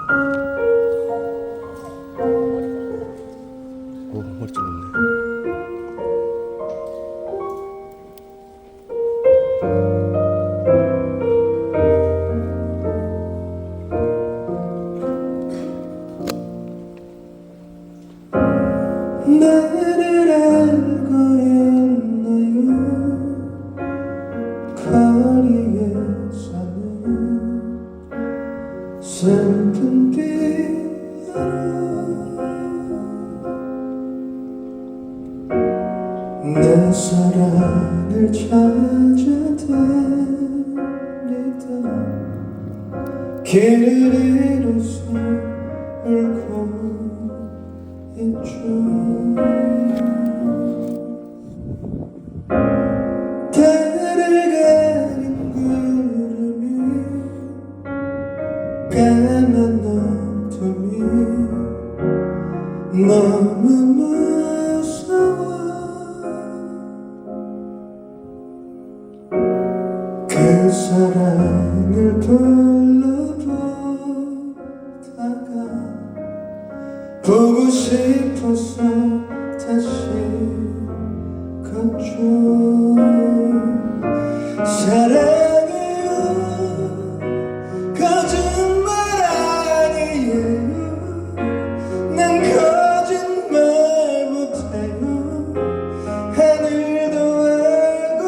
오, 머리 잘랐네. 나를 알고 있나요? 거리에 사는 슬픈 비로 내 사랑을 찾아다니다 길을 잃어서 울고 있죠. 달을 가린 구름이 까만 어둠이 너무 무서워. 그 사랑을 돌려보다가 보고 싶어서 다시 걷죠. 사랑해요 거짓말 아니에요. 난 거짓말 못해요. 하늘도 알고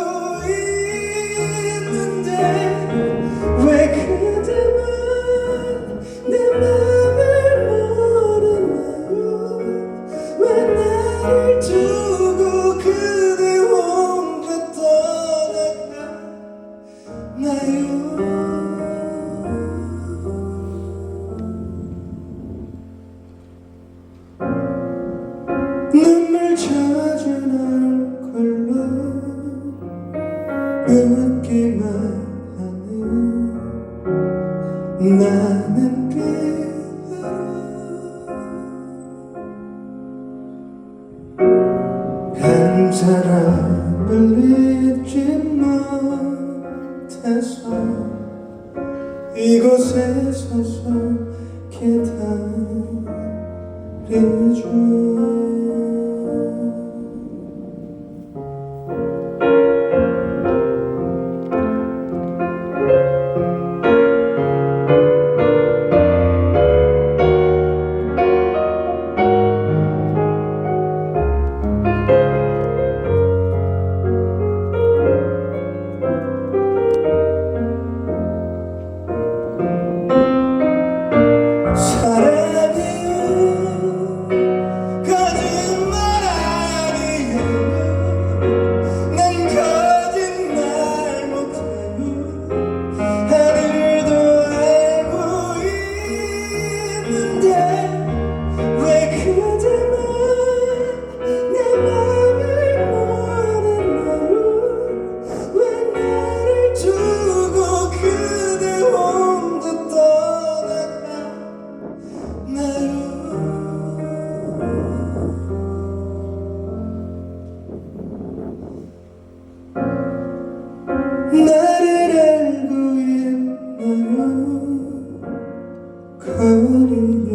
있는데 왜 그대만 내 맘을 모르나요? 왜 나를 두고 그대 혼자 떠나가나요? 눈물 젖은 얼굴로 웃기만 하는 나는 그대로 한 사람을 잊지 못해서 이곳에 서서 기다리죠. 나를 알고 있나요? 거리에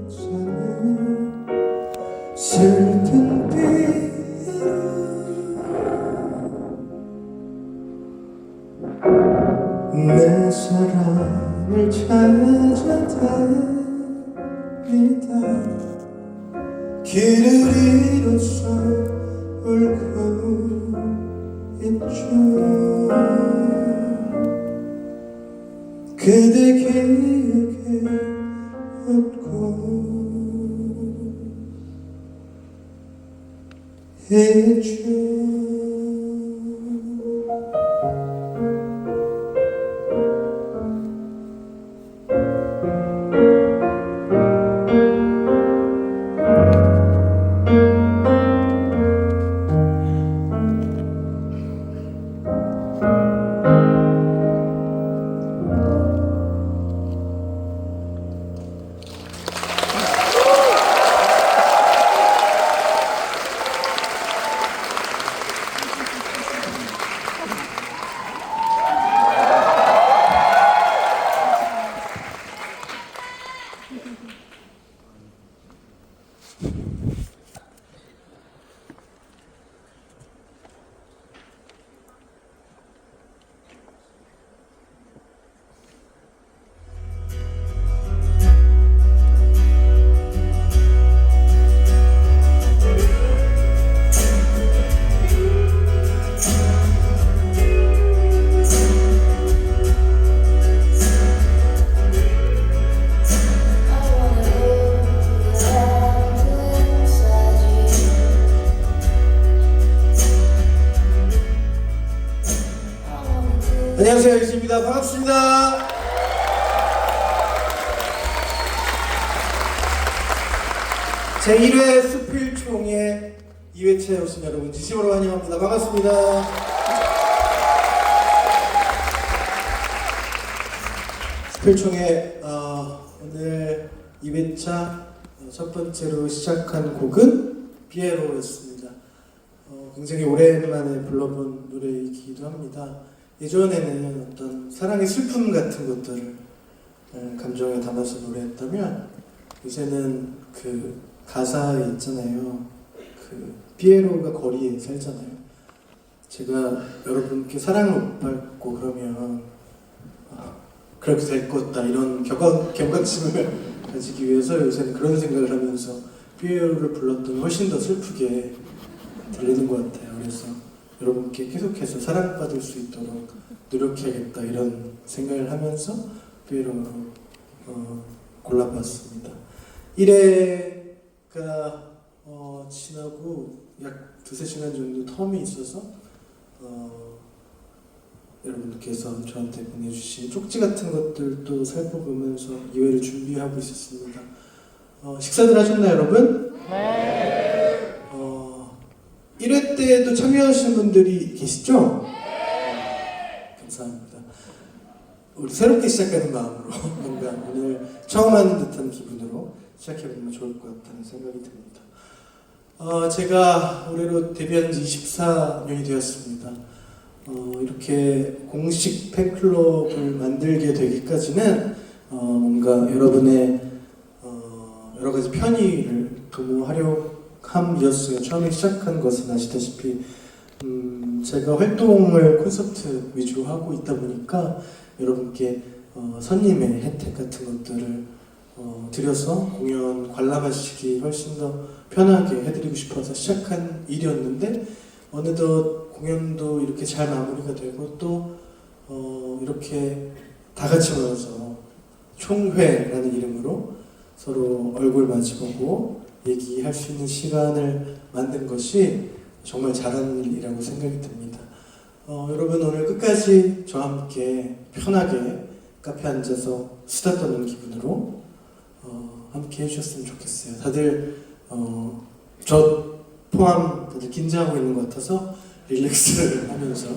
사는 슬픈 비로 내 사랑을 찾아다니다 길을 잃어서 울고 있죠. 그대 기억에 웃고 있죠. 안녕하세요, 유지입니다. 반갑습니다. 제1회 수필총회 2회차에 오신 여러분 진심으로 환영합니다. 반갑습니다. 수필총회 오늘 2회차 첫 번째로 시작한 곡은 피에로였습니다. 굉장히 오랜만에 불러본 노래이기도 합니다. 예전에는 어떤 사랑의 슬픔 같은 것들을 감정에 담아서 노래했다면 요새는 그 가사에 있잖아요. 그 피에로가 거리에 살잖아요. 제가 여러분께 사랑을 못 받고 그러면 그렇게 될 것 같다 이런 경각심을 가지기 위해서 요새는 그런 생각을 하면서 피에로를 불렀더니 훨씬 더 슬프게 들리는 것 같아요. 그래서 여러분께 계속해서 사랑받을 수 있도록 노력해야겠다 이런 생각을 하면서 피에로로 골라봤습니다. 1회가 지나고 약 2-3시간 정도 텀이 있어서 여러분들께서 저한테 보내주신 쪽지 같은 것들도 살펴보면서 2회를 준비하고 있었습니다. 식사들 하셨나요, 여러분? 네. 1회 때도 참여하신 분들이 계시죠? 네. 감사합니다. 우리 새롭게 시작하는 마음으로 뭔가 오늘 처음 하는 듯한 기분으로 시작해보면 좋을 것 같다는 생각이 듭니다. 제가 올해로 데뷔한 지 24년이 되었습니다. 이렇게 공식 팬클럽을 만들게 되기까지는 뭔가 여러분의 여러 가지 편의를 도모하려 함이었어요. 처음에 시작한 것은 아시다시피 제가 활동을 콘서트 위주로 하고 있다 보니까 여러분께 선님의 혜택 같은 것들을 드려서 공연 관람하시기 훨씬 더 편하게 해드리고 싶어서 시작한 일이었는데 어느덧 공연도 이렇게 잘 마무리가 되고 또 이렇게 다 같이 모여서 총회라는 이름으로 서로 얼굴 마주보고 얘기할 수 있는 시간을 만든 것이 정말 잘하는 일이라고 생각이 듭니다. 여러분 오늘 끝까지 저와 함께 편하게 카페에 앉아서 수다 떠는 기분으로 함께 해주셨으면 좋겠어요. 다들 저 포함 다들 긴장하고 있는 것 같아서 릴렉스를 하면서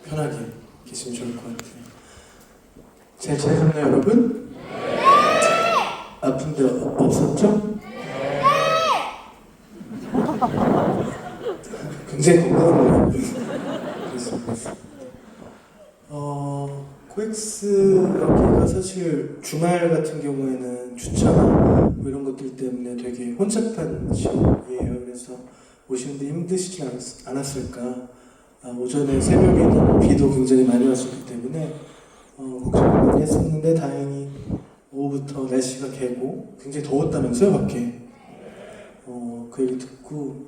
편하게 계시면 좋을 것 같아요. 잘 지내셨나요, 여러분? 네! 아픈 데 없었죠? 네! 굉장히 건강한 것 같아요. 코엑스 여기가 사실 주말 같은 경우에는 주차나 뭐 이런 것들 때문에 되게 혼잡한 지역이에요. 그래서 오시는데 힘드시지 않았을까. 오전에 새벽에는 비도 굉장히 많이 왔었기 때문에 걱정을 많이 했었는데 다행히 오후부터 날씨가 개고 굉장히 더웠다면서요, 밖에. 그 얘기 듣고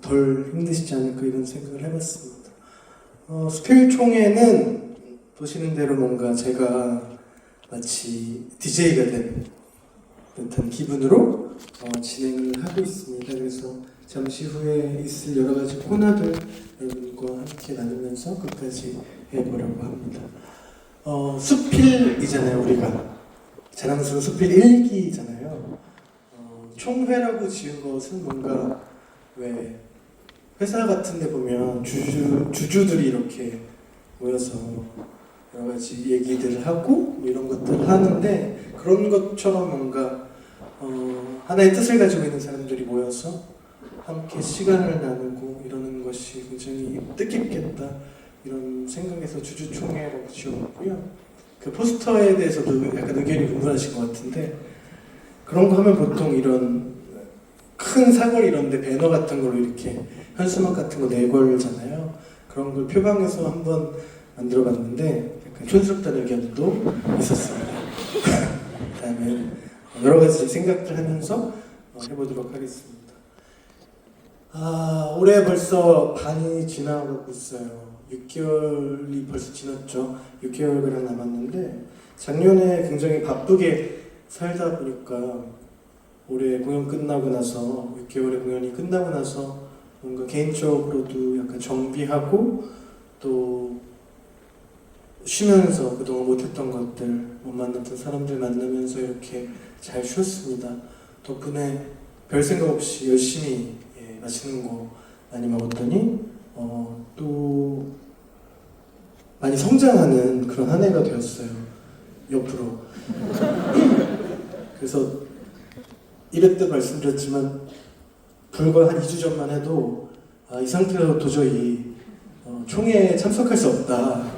덜 힘드시지 않을까 이런 생각을 해봤습니다. 수필총회는 보시는 대로 뭔가 제가 마치 DJ가 된 듯한 기분으로 진행을 하고 있습니다. 그래서 잠시 후에 있을 여러 가지 코너들 여러분과 함께 나누면서 끝까지 해보려고 합니다. 수필이잖아요, 우리가. 자랑스러운 수필 1기잖아요. 총회라고 지은 것은 뭔가 왜 회사 같은 데 보면 주주들이 이렇게 모여서 여러 가지 얘기들을 하고 뭐 이런 것들을 하는데 그런 것처럼 뭔가 하나의 뜻을 가지고 있는 사람들이 모여서 함께 시간을 나누고 이러는 것이 굉장히 뜻깊겠다 이런 생각에서 주주총회라고 지었고요. 그 포스터에 대해서도 약간 의견이 분분하신 것 같은데 그런 거 하면 보통 이런 큰 사거리 이런 데 배너 같은 걸로 이렇게 현수막 같은 거 내걸잖아요. 그런 걸 표방해서 한번 만들어봤는데 약간 촌스럽다는 의견도 있었습니다. 그다음에 여러 가지 생각들 하면서 해보도록 하겠습니다. 올해 벌써 반이 지나가고 있어요. 6개월이 벌써 지났죠. 6개월가량 남았는데 작년에 굉장히 바쁘게 살다 보니까 올해 공연 끝나고 나서 6개월의 공연이 끝나고 나서 뭔가 개인적으로도 약간 정비하고 또 쉬면서 그동안 못했던 것들, 못 만났던 사람들 만나면서 이렇게 잘 쉬었습니다. 덕분에 별 생각 없이 열심히 맛있는 거 많이 먹었더니 또 많이 성장하는 그런 한 해가 되었어요. 옆으로. 그래서 이랬때 말씀드렸지만 불과 한 2주 전만 해도 이 상태로 도저히 총회에 참석할 수 없다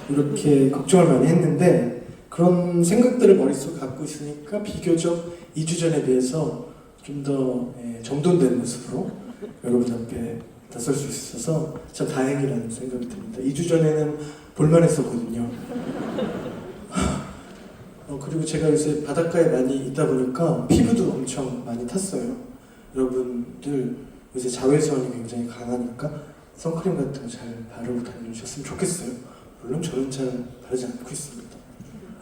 이렇게 걱정을 많이 했는데 그런 생각들을 머릿속에 갖고 있으니까 비교적 2주 전에 비해서 좀 더 정돈된 모습으로 여러분 앞에 나설 수 있어서 참 다행이라는 생각이 듭니다. 2주 전에는 볼만했었거든요. 그리고 제가 요새 바닷가에 많이 있다 보니까 피부도 엄청 많이 탔어요. 여러분들 요새 자외선이 굉장히 강하니까 선크림 같은 거 잘 바르고 다니셨으면 좋겠어요. 물론 저는 잘 바르지 않고 있습니다.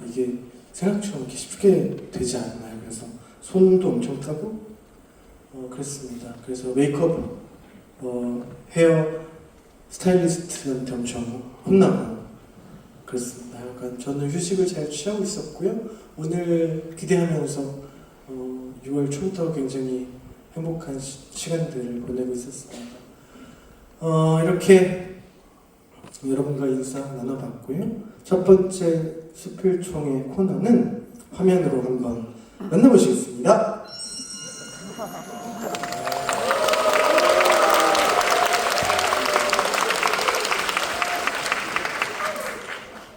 이게 생각처럼 이렇게 쉽게 되지 않나요? 그래서 손도 엄청 타고 그랬습니다. 그래서 메이크업, 헤어 스타일리스트한테 엄청 혼나고 그렇습니다. 약간 저는 휴식을 잘 취하고 있었고요. 오늘 기대하면서 6월 초부터 굉장히 행복한 시간들을 보내고 있었습니다. 이렇게 여러분과 인사 나눠봤고요. 첫 번째 수필총회 코너는 화면으로 한번 만나보시겠습니다.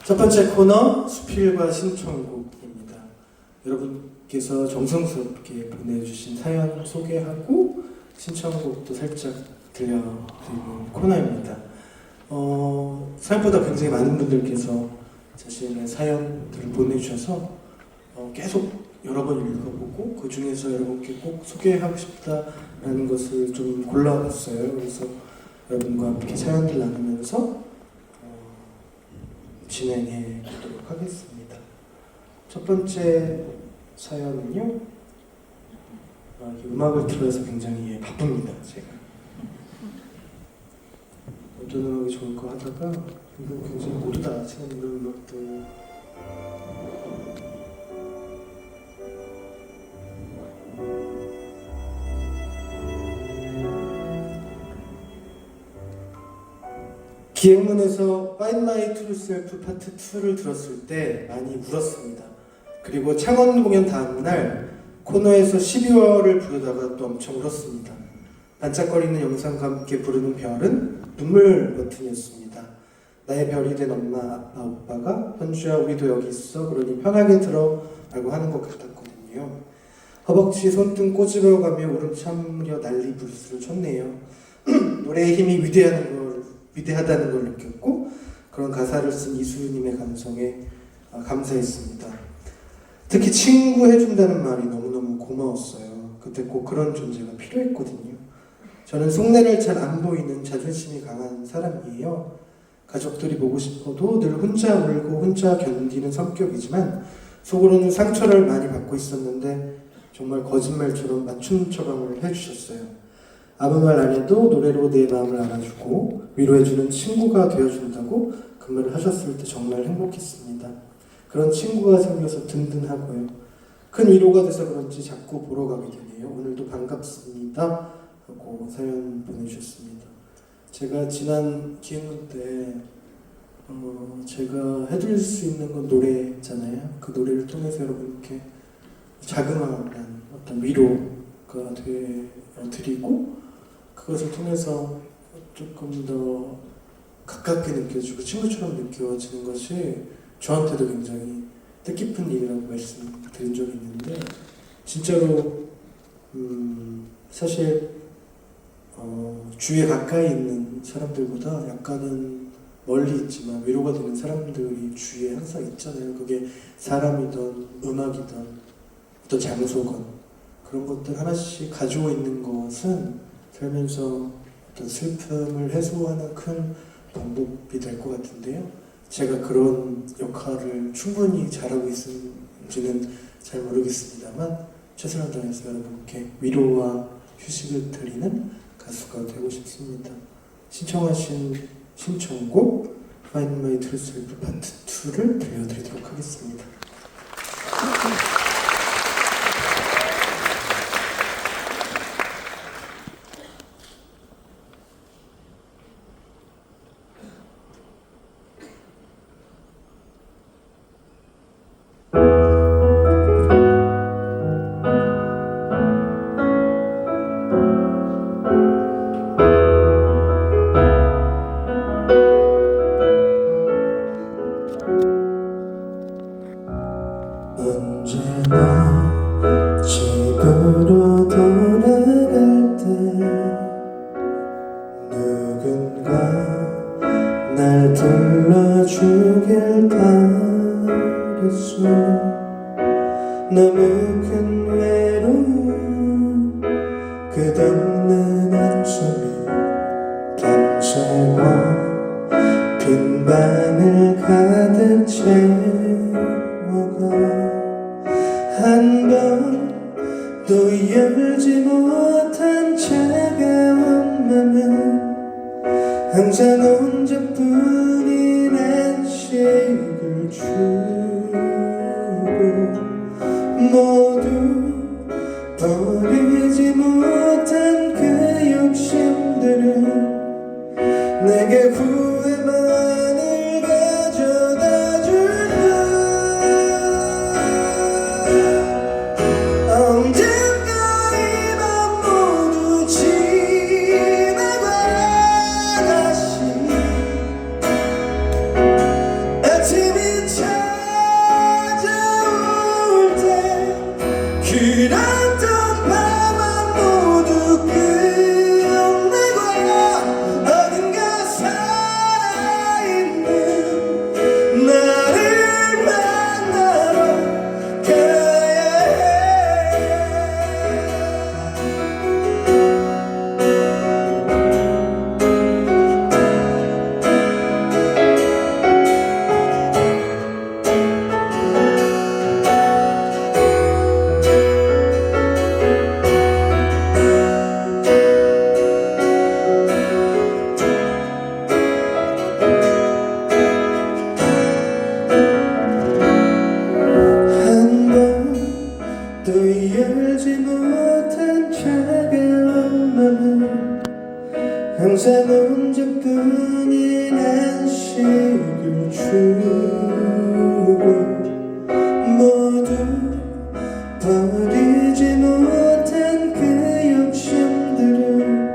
첫 번째 코너 수필과 신청곡입니다. 여러분께서 정성스럽게 보내주신 사연 소개하고 신청곡도 살짝 들려드리는 코너입니다. 생각보다 굉장히 많은 분들께서 자신의 사연들을 보내주셔서 계속 여러 번 읽어보고 그 중에서 여러분께 꼭 소개하고 싶다라는 것을 좀 골라봤어요. 그래서 여러분과 함께 사연들 나누면서 진행해 보도록 하겠습니다. 첫 번째 사연은요. 음악을 틀어서 굉장히 바쁩니다. 제가 어떤 음악이 좋을까 하다가 이거 굉장히 모두 다 아시는 그런 음악들 기획문에서 Find My True Self 파트 2를 들었을 때 많이 울었습니다. 그리고 창원 공연 다음날 코너에서 12월을 부르다가 또 엄청 울었습니다. 반짝거리는 영상과 함께 부르는 별은 눈물 버튼이었습니다. 나의 별이 된 엄마, 아빠, 오빠가 현주야 우리도 여기 있어 그러니 편하게 들어 라고 하는 것 같았거든요. 허벅지 손등 꼬집어가며 울음 참으려 난리 부르스를 쳤네요. 노래의 힘이 위대하다는 걸 느꼈고 그런 가사를 쓴 이수님의 감성에 감사했습니다. 특히 친구 해준다는 말이 너무너무 고마웠어요. 그때 꼭 그런 존재가 필요했거든요. 저는 속내를 잘 안 보이는 자존심이 강한 사람이에요. 가족들이 보고 싶어도 늘 혼자 울고 혼자 견디는 성격이지만 속으로는 상처를 많이 받고 있었는데 정말 거짓말처럼 맞춤 처방을 해주셨어요. 아무 말 안 해도 노래로 내 마음을 알아주고 위로해주는 친구가 되어준다고 그 말을 하셨을 때 정말 행복했습니다. 그런 친구가 생겨서 든든하고요. 큰 위로가 돼서 그런지 자꾸 보러 가게 되네요. 오늘도 반갑습니다 하고 사연 보내주셨습니다. 제가 지난 기획문 때 제가 해드릴 수 있는 건 노래잖아요. 그 노래를 통해서 여러분께 자그마한 어떤 위로가 드리고 그것을 통해서 조금 더 가깝게 느껴지고 친구처럼 느껴지는 것이 저한테도 굉장히 뜻깊은 일이라고 말씀드린 적이 있는데 진짜로 사실 주위에 가까이 있는 사람들보다 약간은 멀리 있지만 위로가 되는 사람들이 주위에 항상 있잖아요. 그게 사람이든 음악이든 어떤 장소건 그런 것들 하나씩 가지고 있는 것은 살면서 어떤 슬픔을 해소하는 큰 방법이 될 것 같은데요. 제가 그런 역할을 충분히 잘하고 있는지는 잘 모르겠습니다만 최선을 다해서 여러분께 위로와 휴식을 드리는 가수가 되고 싶습니다. 신청하신 신청곡 Find My True Self 파트 2를 들려드리도록 하겠습니다. 언제나 집으로 돌아갈 때 누군가 날 불러주길 바랬어. 너무 큰 외로움 끝없는 한숨이 밤새워 빈 방을 가득 채워가 한 번도 열지 못한 차가운 맘은 항상 혼자뿐인 안식을 주고 모두 버리지 못한 그 욕심들은 내게 후회만을 가져다 줄까. 언젠가 이 밤 모두 지나가 다시 아침이 찾아올 때 길었던 밤은 모두 끝내고 어딘가 살아있는 나를 만나러 가야 한 번도 열지 못한 차가운 맘은 항상 혼자뿐인 안식을 주고 모두 버리지 못한 그 욕심들은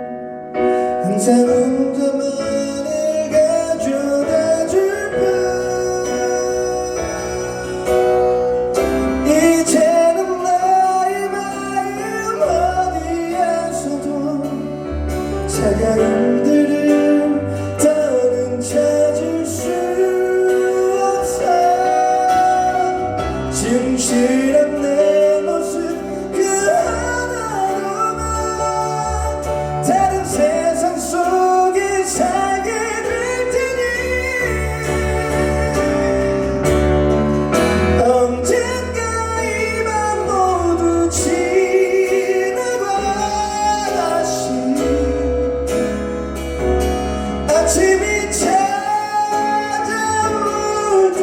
항상 혼자만을 가져다 줄까. 이제는 나의 마음 어디에서도 차가움들을 더는 찾을 수 없어. 진실한 내 모습 그 하나로만 다른 세상 속에 살게 될 테니 언젠가 이 밤 모두 지나가 다시 아침이 찾아올 때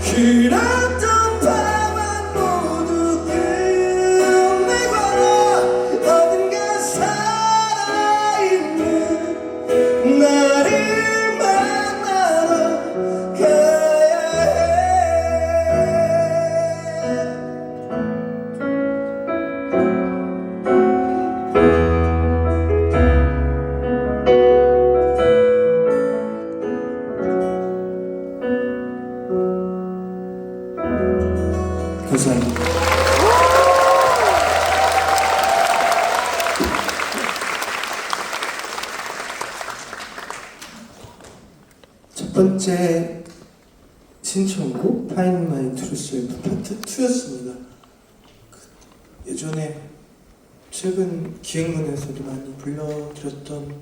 길었던 밤은 모두 끝내고 어딘가 살아있는 나를 만나러 가야 해. 감사합니다. 첫 번째 신청곡 Find My True Self 파트 2였습니다. 예전에 최근 기획문에서도 많이 불러드렸던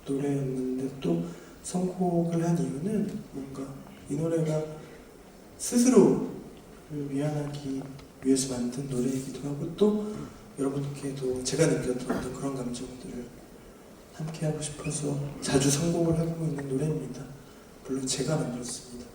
노래였는데 또 선곡을 한 이유는 뭔가 이 노래가 스스로를 위안하기 위해서 만든 노래이기도 하고 또 여러분께도 제가 느꼈던 어떤 그런 감정들을 함께하고 싶어서 자주 선곡을 하고 있는 노래입니다. 물론 제가 만들었습니다.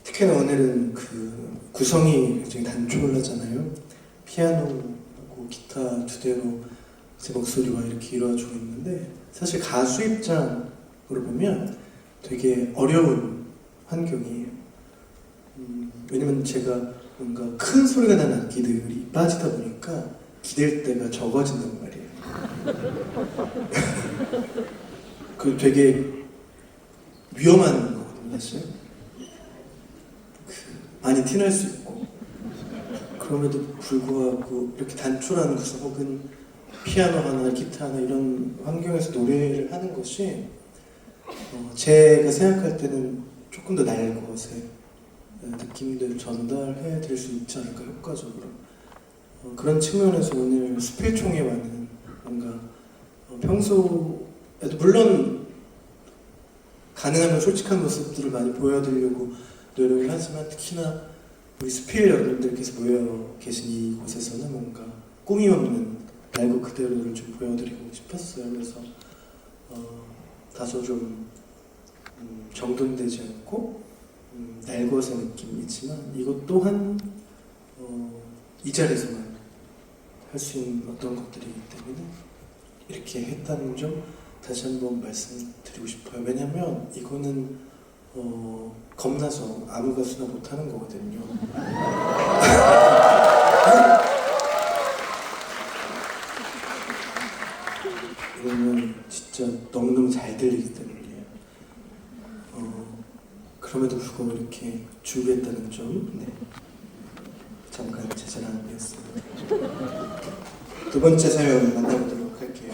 특히나 오늘은 그 구성이 굉장히 단촐하잖아요. 피아노하고 기타 두 대로 제 목소리와 이렇게 이루어지고 있는데 사실 가수 입장으로 보면 되게 어려운 환경이에요. 왜냐면 제가 뭔가 큰 소리가 나는 악기들이 빠지다 보니까 기댈 때가 적어진단 말이에요. 그 되게 위험한 거거든요, 사실. 많이 티날 수 있고 그럼에도 불구하고 이렇게 단촐한 구성 혹은 피아노 하나, 기타 하나 이런 환경에서 노래를 하는 것이 제가 생각할 때는 조금 더 날것의 느낌을 전달해 드릴 수 있지 않을까 효과적으로 그런 측면에서 오늘 스피릿총에 와는 뭔가 평소에도 물론 가능하면 솔직한 모습들을 많이 보여드리려고 노력을 하지만 특히나 우리 스피릿 여러분들께서 모여 계신 이곳에서는 뭔가 꾸미 없는 날고 그대로를 좀 보여드리고 싶었어요. 그래서 다소 좀 정돈되지 않고 날것의 느낌이지만 이것 또한 이 자리에서만 할 수 있는 어떤 것들이기 때문에 이렇게 했다는 점 다시 한번 말씀드리고 싶어요. 왜냐면 이거는 겁나서 아무 가수나 못하는 거거든요. 이거는 진짜 너무너무 잘 들리기 때문이에요. 그럼에도 불구하고 이렇게 준비했다는 점, 네. 잠깐 제 자랑이었습니다. 두 번째 사연 만나보도록 할게요.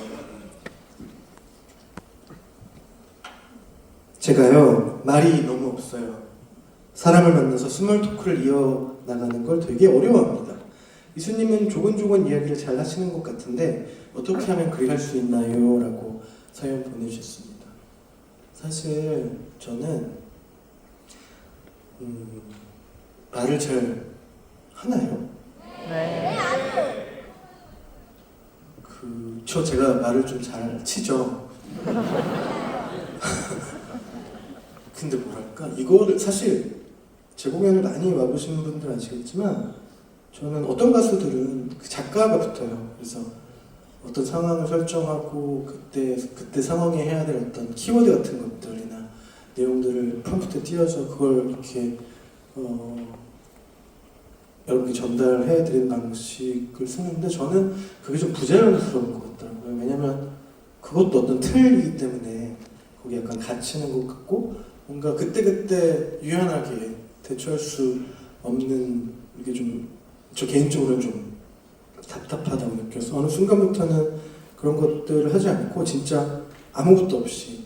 제가요, 말이 너무 없어요. 사람을 만나서 스몰 토크를 이어나가는 걸 되게 어려워합니다. 이수님은 조곤조곤 이야기를 잘 하시는 것 같은데 어떻게 하면 그리 할 수 있나요? 라고 사연 보내주셨습니다. 사실 저는 말을 잘 하나요? 네. 제가 말을 좀 잘 치죠. 근데 뭐랄까 이거를 사실 제 공연을 많이 와보신 분들 아시겠지만 저는 어떤 가수들은 그 작가가 붙어요. 그래서 어떤 상황을 설정하고 그때 상황에 해야 될 어떤 키워드 같은 것들이나 내용들을 프롬프트에 띄워서 그걸 이렇게 여러분께 전달해 드리는 방식을 쓰는데 저는 그게 좀 부자연스러운 것 같더라고요. 왜냐면 그것도 어떤 틀이기 때문에 거기 약간 갇히는 것 같고 뭔가 그때그때 유연하게 대처할 수 없는 이게 좀 저 개인적으로는 좀 답답하다고 느껴서 어느 순간부터는 그런 것들을 하지 않고 진짜 아무것도 없이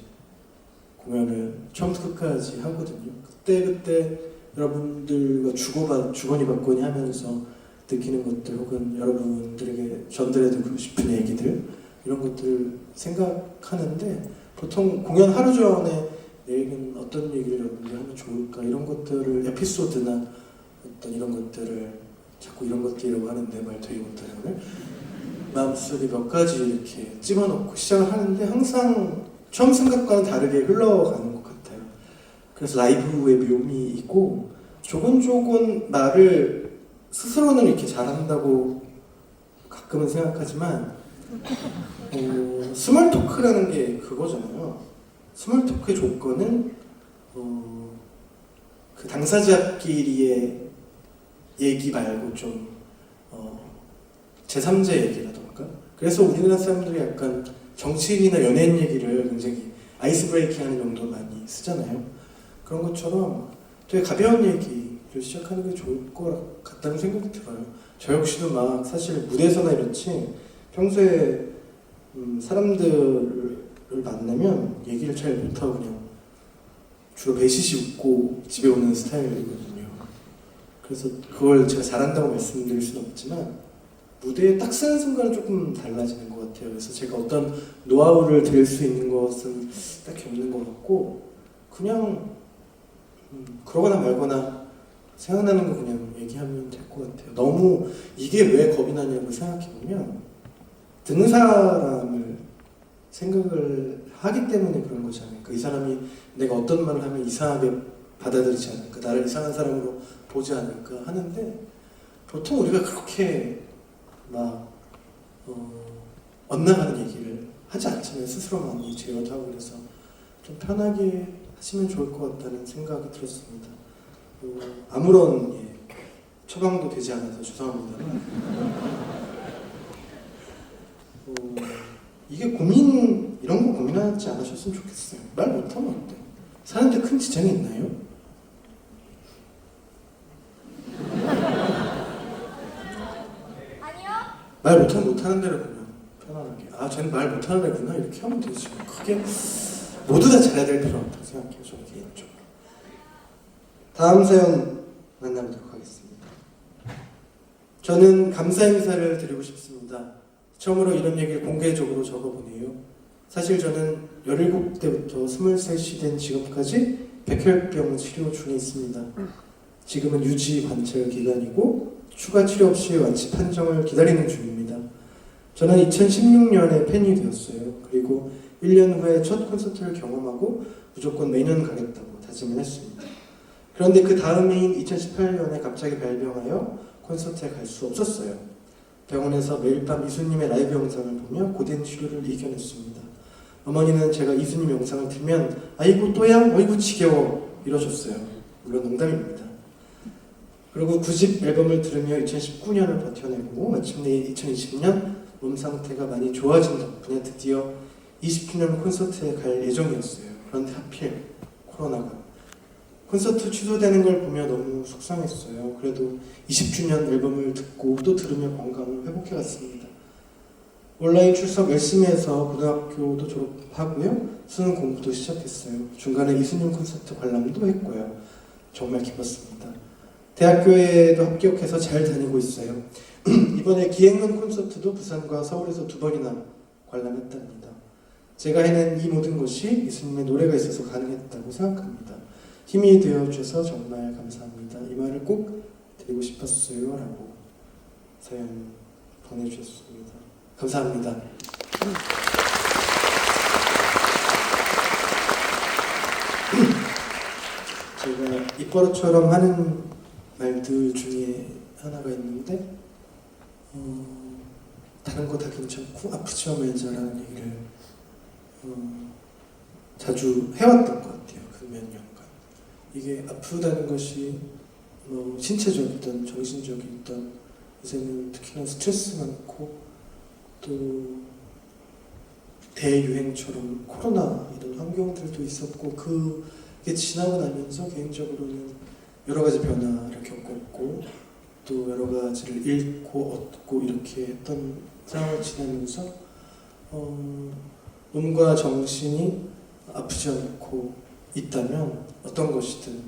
공연을 처음부터 끝까지 하거든요. 그때 여러분들과 주거니 받거니 하면서 느끼는 것들 혹은 여러분들에게 전달해드리고 싶은 얘기들 이런 것들을 생각하는데 보통 공연 하루 전에 내일은 어떤 얘기를 여러분들이 하면 좋을까 이런 것들을 에피소드나 어떤 이런 것들을 자꾸 이런 것들이라고 하는데 말 되게 못하네요. 오늘 마음속에 몇 가지 이렇게 집어넣고 시작을 하는데 항상 처음 생각과는 다르게 흘러가는 것 같아요. 그래서 라이브의 묘미 있고 조곤조곤 말을 스스로는 이렇게 잘한다고 가끔은 생각하지만 스몰 토크라는 게 그거잖아요. 스몰 토크의 조건은 그 당사자끼리의 얘기 말고 좀 제3자 얘기라던가 그래서 우리나라 사람들이 약간 정치인이나 연예인 얘기를 굉장히 아이스 브레이킹 하는 용도로 많이 쓰잖아요. 그런 것처럼 되게 가벼운 얘기를 시작하는 게 좋을 것 같다는 생각이 들어요. 저 역시도 막 사실 무대에서나 이렇지 평소에 사람들을 만나면 얘기를 잘 못하고 그냥 주로 배시시 웃고 집에 오는 스타일이거든요. 그래서 그걸 제가 잘한다고 말씀드릴 수는 없지만 무대에 딱 서는 순간은 조금 달라지는 것 같아요. 그래서 제가 어떤 노하우를 드릴 수 있는 것은 딱히 없는 것 같고 그냥 그러거나 말거나 생각나는 거 그냥 얘기하면 될 것 같아요. 너무 이게 왜 겁이 나냐고 생각해보면 듣는 사람을 생각을 하기 때문에 그런 거지 않을까. 이 사람이 내가 어떤 말을 하면 이상하게 받아들이지 않을까, 나를 이상한 사람으로 보지 않을까 하는데 보통 우리가 그렇게 막 엇나가는 얘기를 하지 않잖아요. 스스로 많이 제어도 하고. 그래서 좀 편하게 하시면 좋을 것 같다는 생각이 들었습니다. 아무런 처방도 되지 않아서 죄송합니다. 이게 이런 거 고민하지 않으셨으면 좋겠어요. 말 못하면 어때? 사는데 큰 지장이 있나요? 아니요. 말 못하는 대로 그냥 편안하게. 아, 쟤는 말 못하는 애구나. 이렇게 하면 되지. 크게 모두 다 잘해야 될 필요는 없다고 생각해요. 저는 개인적으로. 다음 사연 만나보도록 하겠습니다. 저는 감사 인사를 드리고 싶습니다. 처음으로 이런 얘기를 공개적으로 적어보네요. 사실 저는 17대부터 23이 된 지금까지 백혈병 치료 중에 있습니다. 지금은 유지 관찰 기간이고 추가 치료 없이 완치 판정을 기다리는 중입니다. 저는 2016년에 팬이 되었어요. 그리고 1년 후에 첫 콘서트를 경험하고 무조건 매년 가겠다고 다짐을 했습니다. 그런데 그 다음 해인 2018년에 갑자기 발병하여 콘서트에 갈 수 없었어요. 병원에서 매일 밤 이수님의 라이브 영상을 보며 고된 치료를 이겨냈습니다. 어머니는 제가 이수님 영상을 틀면 아이고 또야? 어이구 지겨워 이러셨어요. 물론 농담입니다. 그리고 9집 앨범을 들으며 2019년을 버텨내고 마침내 2020년 몸 상태가 많이 좋아진 덕분에 드디어 20주년 콘서트에 갈 예정이었어요. 그런데 하필 코로나가. 콘서트 취소되는 걸 보며 너무 속상했어요. 그래도 20주년 앨범을 듣고 또 들으며 건강을 회복해갔습니다. 온라인 출석 열심히 해서 고등학교도 졸업하고요. 수능 공부도 시작했어요. 중간에 이수님 콘서트 관람도 했고요. 정말 기뻤습니다. 대학교에도 합격해서 잘 다니고 있어요. 이번에 기행론 콘서트도 부산과 서울에서 2번이나 관람했답니다. 제가 해낸 이 모든 것이 이수님의 노래가 있어서 가능했다고 생각합니다. 힘이 되어주셔서 정말 감사합니다. 이 말을 꼭 드리고 싶었어요. 라고 사연 보내주셨습니다. 감사합니다. 제가 입버릇처럼 하는 말들 중에 하나가 있는데 다른 거 다 괜찮고 아프지만 말자라는 얘기를 자주 해왔던 것 같아요. 그 몇 년간. 이게 아프다는 것이 신체적이든 정신적이든 이제는 특히나 스트레스 많고 또 대유행처럼 코로나 이런 환경들도 있었고 그게 지나고 나면서 개인적으로는 여러 가지 변화를 겪었고 또 여러 가지를 잃고 얻고 이렇게 했던 상황을 지나면서 몸과 정신이 아프지 않고 있다면 어떤 것이든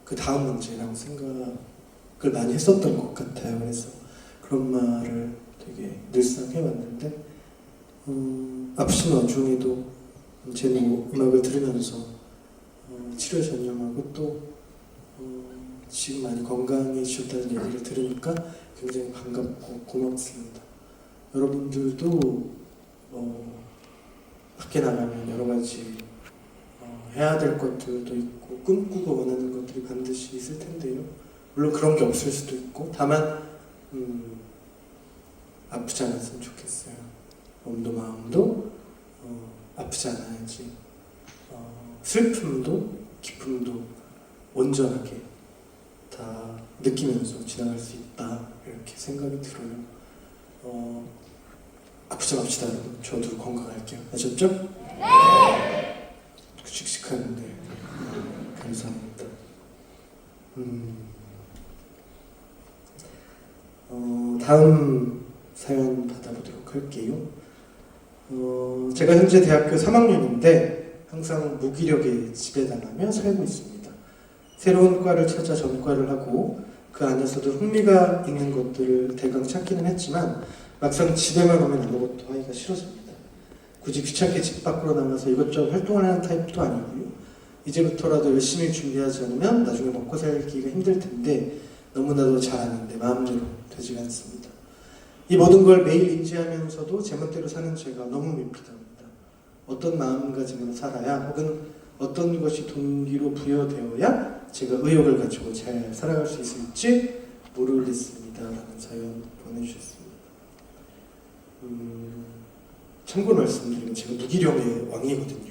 그 다음 문제라고 생각을 많이 했었던 것 같아요. 그래서 그런 말을 되게 늘상 해왔는데 아프신 와중에도 제 음악을 들으면서 치료 전념하고 또 지금 많이 건강해지셨다는 얘기를 들으니까 굉장히 반갑고 고맙습니다. 여러분들도 밖에 나가면 여러 가지 해야 될 것들도 있고 꿈꾸고 원하는 것들이 반드시 있을 텐데요. 물론 그런 게 없을 수도 있고 다만 아프지 않았으면 좋겠어요. 몸도 마음도 아프지 않아야지 슬픔도 기쁨도 온전하게 다 느끼면서 지나갈 수 있다 이렇게 생각이 들어요. 아프지 맙시다 여러분. 저도 건강할게요. 아셨죠? 네! 씩씩한데 감사합니다. 다음 사연 받아보도록 할게요. 제가 현재 대학교 3학년인데 항상 무기력에 지배당하며 살고 있습니다. 새로운 과를 찾아 전과를 하고 그 안에서도 흥미가 있는 것들을 대강 찾기는 했지만 막상 집에만 오면 아무것도 하기가 싫어집니다. 굳이 귀찮게 집 밖으로 나가서 이것저것 활동을 하는 타입도 아니고요. 이제부터라도 열심히 준비하지 않으면 나중에 먹고 살기가 힘들 텐데 너무나도 잘 아는데 마음대로 되지가 않습니다. 이 모든 걸 매일 인지하면서도 제 멋대로 사는 제가 너무 밉기도합니다. 어떤 마음가짐으로 살아야 혹은 어떤 것이 동기로 부여되어야 제가 의욕을 가지고 잘 살아갈 수 있을지 모르겠습니다. 라는 사연 보내주셨습니다. 참고로 말씀드리면 제가 무기력의 왕이거든요.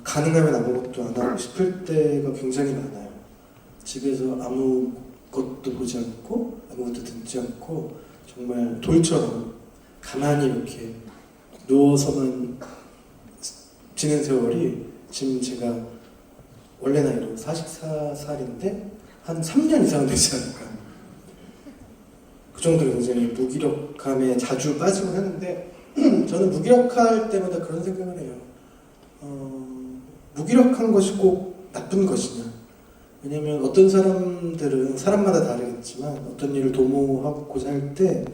가능하면 아무것도 안 하고 싶을 때가 굉장히 많아요. 집에서 아무것도 보지 않고 아무것도 듣지 않고 정말 돌처럼 가만히 이렇게 누워서만 지낸 세월이 지금 제가 원래 나이로 44살인데 한 3년 이상 되지 않을까. 그 정도로 굉장히 무기력감에 자주 빠지곤 하는데 저는 무기력할 때마다 그런 생각을 해요. 무기력한 것이 꼭 나쁜 것이냐. 왜냐면 어떤 사람들은 사람마다 다르겠지만 어떤 일을 도모하고자 할 때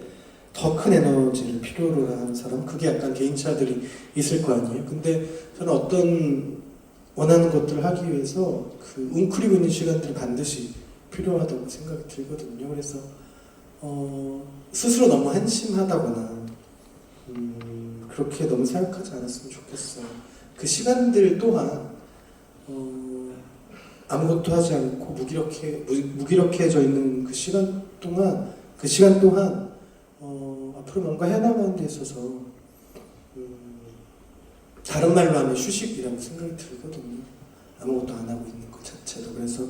더 큰 에너지를 필요로 하는 사람, 그게 약간 개인차들이 있을 거 아니에요. 근데 저는 어떤 원하는 것들을 하기 위해서 그 웅크리고 있는 시간들이 반드시 필요하다고 생각이 들거든요. 그래서 스스로 너무 한심하다거나 그렇게 너무 생각하지 않았으면 좋겠어요. 그 시간들 또한 아무것도 하지 않고 무기력해져 있는 그 시간 동안 앞으로 뭔가 해나가는 데 있어서 다른 말로 하면 휴식이라고 생각이 들거든요. 아무것도 안 하고 있는 것 자체도. 그래서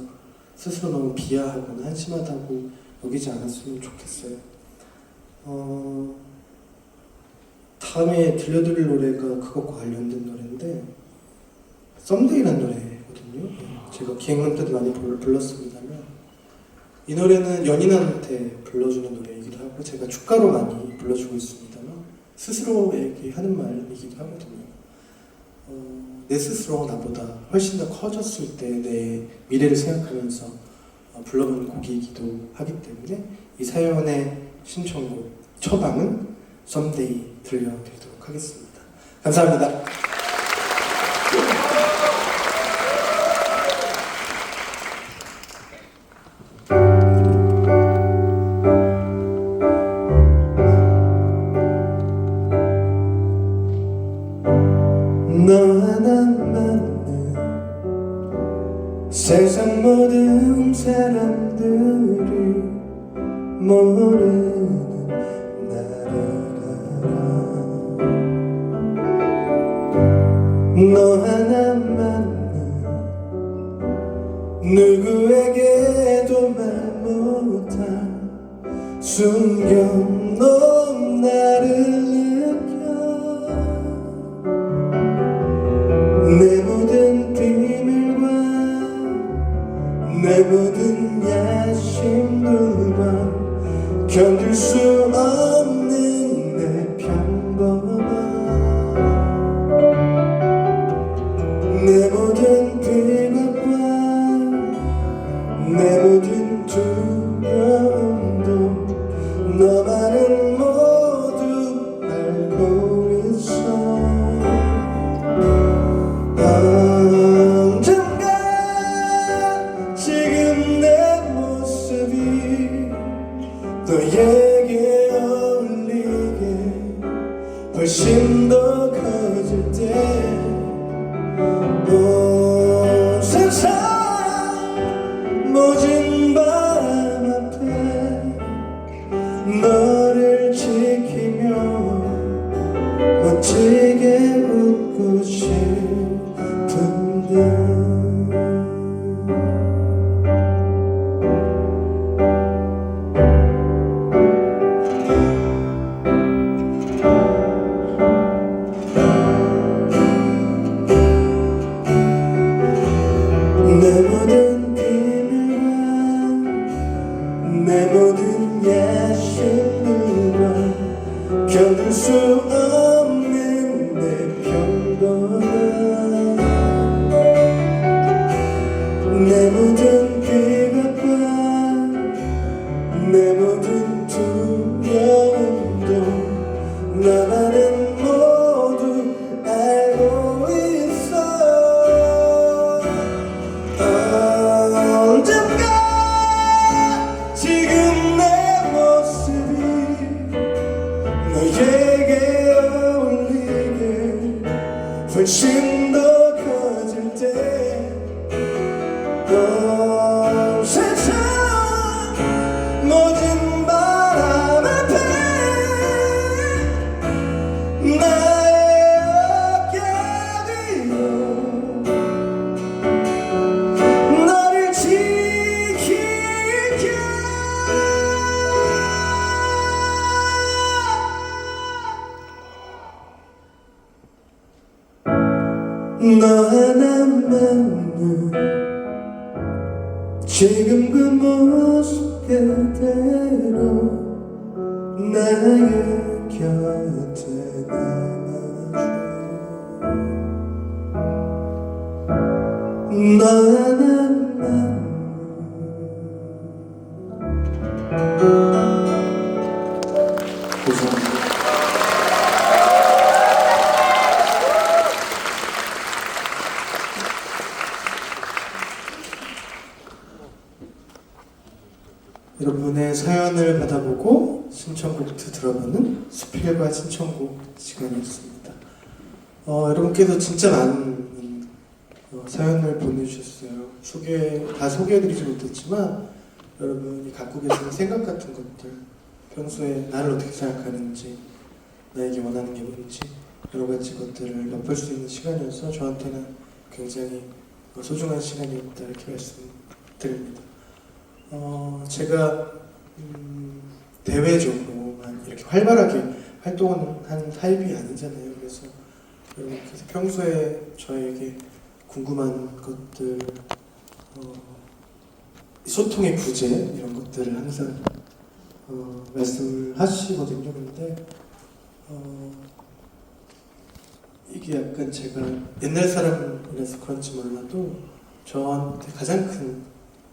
스스로 너무 비하하거나 한심하다고 여기지 않았으면 좋겠어요. 다음에 들려드릴 노래가 그것과 관련된 노래인데 썸데이라는 노래거든요. 제가 기획론 때도 많이 불렀습니다만 이 노래는 연인한테 불러주는 노래이기도 하고 제가 축가로 많이 불러주고 있습니다만 스스로에게 하는 말이기도 하거든요. 내 스스로 나보다 훨씬 더 커졌을 때 내 미래를 생각하면서 불러본 곡이기도 하기 때문에 이 사연의 신청곡 처방은 썸데이 들려드리도록 하겠습니다. 감사합니다. 너와 난 만나 세상 모든 사람들이 모르는 나를 알아. 너와 난 만나 누구에게도 말 못한 숨겨놓은 나를 내 모든 비밀과 내 모든 야심들과 견딜 수 없는 내 평범함 내 모든 비겁과 내 모든 두려움도 너만은 모두 알고 있어. 언젠가 지금 내 모습이 너에게 어울리게 훨씬 더 커질 때 온 세상 모진 바람 앞에 너를 지키며 멋지게 웃고 싶은데 내 모든 비밀과 내 모든 야심들과 견딜 수 없는 내 평범함 내 모든 비겁과 내 모든 두려움도 나만은 모두 알고 있어. 너에게 어울리게 훨씬 더 커질 때 세상 모든 바람 앞에 나의 어깨 위로 너를 지킬게 너 하나만은 지금 그 모습 그대로 나의 곁에 남아줘 너 하나만 감사합니다. 여러분의 사연을 받아보고 신청곡도 들어보는 수필과 신청곡 시간이었습니다. 여러분께서 진짜 많은 사연을 보내주셨어요. 다 소개해드리지 못했지만 여러분이 갖고 계시는 생각 같은 것들, 평소에 나를 어떻게 생각하는지, 나에게 원하는 게 뭔지 여러 가지 것들을 엿볼 수 있는 시간이어서 저한테는 굉장히 소중한 시간이었다 이렇게 말씀드립니다. 제가 대외적으로만 이렇게 활발하게 활동을 하는 타입이 아니잖아요. 그래서 여러분께서 평소에 저에게 궁금한 것들, 소통의 부재 이런 것들을 항상 말씀을 하시거든요. 근데 이게 약간 제가 옛날 사람이라서 그런지 몰라도 저한테 가장 큰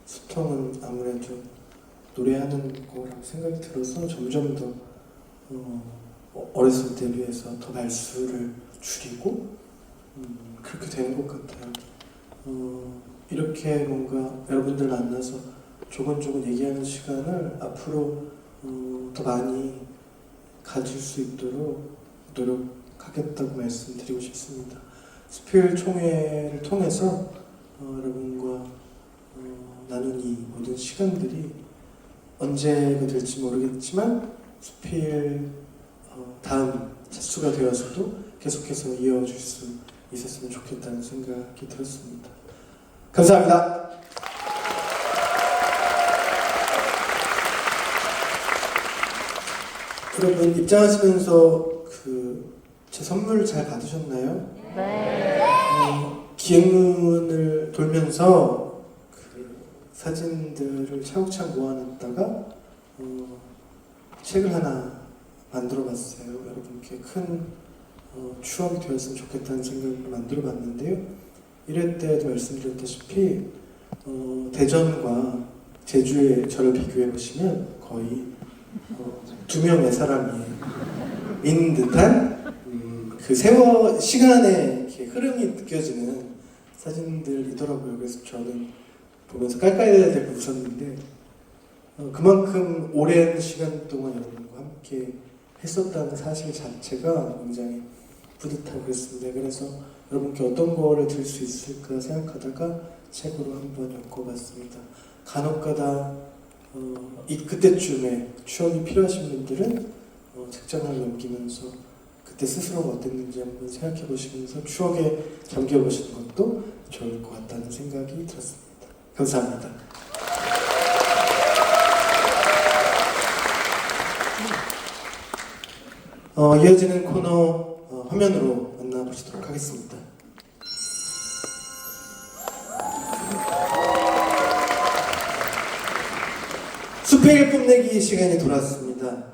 소통은 아무래도 노래하는 거라고 생각이 들어서 점점 더 어렸을 때 비해서 더 말수를 줄이고 그렇게 되는 것 같아요. 이렇게 뭔가 여러분들 만나서 조곤조곤 얘기하는 시간을 앞으로 더 많이 가질 수 있도록 노력하겠다고 말씀드리고 싶습니다. 수필 총회를 통해서 여러분과 나눈 이 모든 시간들이 언제가 될지 모르겠지만 수필 다음 차수가 되어서도 계속해서 이어질 수 있었으면 좋겠다는 생각이 들었습니다. 감사합니다. 여러분 입장하시면서 제 선물 잘 받으셨나요? 네. 기행문을 돌면서 사진들을 차곡차곡 모아놨다가 책을 하나 만들어봤어요. 여러분께 큰 추억이 되었으면 좋겠다는 생각을 만들어봤는데요. 1회 때도 말씀드렸다시피 대전과 제주의 저를 비교해보시면 거의 두 명의 사람이 있는 듯한 그 세월 시간의 이렇게 흐름이 느껴지는 사진들이더라고요. 그래서 저는 보면서 깔깔대고 웃었는데 그만큼 오랜 시간 동안 여러분과 함께 했었다는 사실 자체가 굉장히 뿌듯하고 그랬습니다. 그래서 여러분께 어떤 거를 들 수 있을까 생각하다가 책으로 한번 엮어봤습니다. 간혹가다 그때쯤에 추억이 필요하신 분들은 책장을 넘기면서 그때 스스로가 어땠는지 한번 생각해 보시면서 추억에 잠겨 보시는 것도 좋을 것 같다는 생각이 들었습니다. 감사합니다. 이어지는 코너 화면으로 만나보시도록 하겠습니다. 수필 뽐내기 시간이 돌아왔습니다.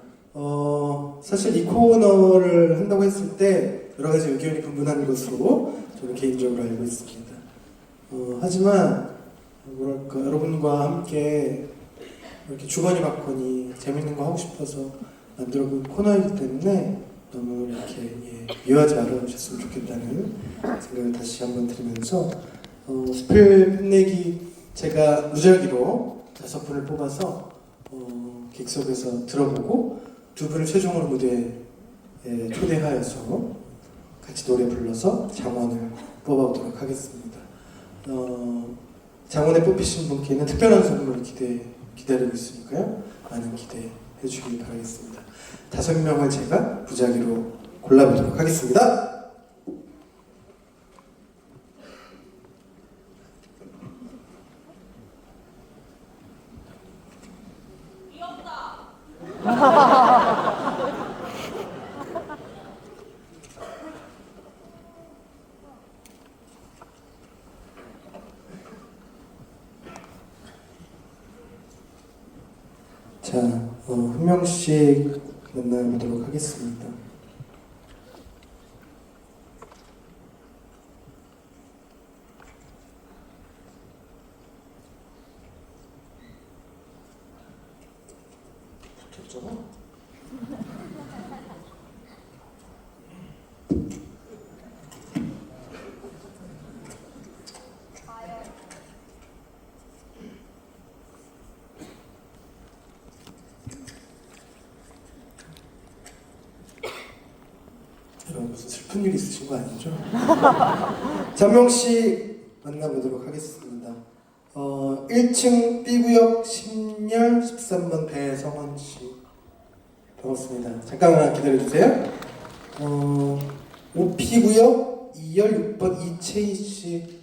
사실 이 코너를 한다고 했을 때 여러 가지 의견이 분분한 것으로 저는 개인적으로 알고 있습니다. 하지만 뭐랄까 여러분과 함께 이렇게 주거니 받거니 재밌는 거 하고 싶어서 만들어본 코너이기 때문에 너무 이렇게 미워하지 말아주셨으면 좋겠다는 생각을 다시 한번 드리면서 수필 뽐내기 제가 무작위로 5분을 뽑아서 객석에서 들어보고 2분을 최종으로 무대에 초대하여서 같이 노래 불러서 장원을 뽑아보도록 하겠습니다. 장원에 뽑히신 분께는 특별한 선물을 기다리고 있으니까요. 많은 기대해 주길 바라겠습니다. 5명을 제가 무작위로 골라보도록 하겠습니다. 자, 한 명씩 만나보도록 하겠습니다. 붙었잖아. 여러분 무슨 슬픈 일 있으신 거 아니죠? 자, 한 명씩 만나보도록 하겠습니다. 1층 B구역 10열 13번 배성원 씨 반갑습니다. 잠깐만 기다려주세요. 5P구역 2열 6번 이채희 씨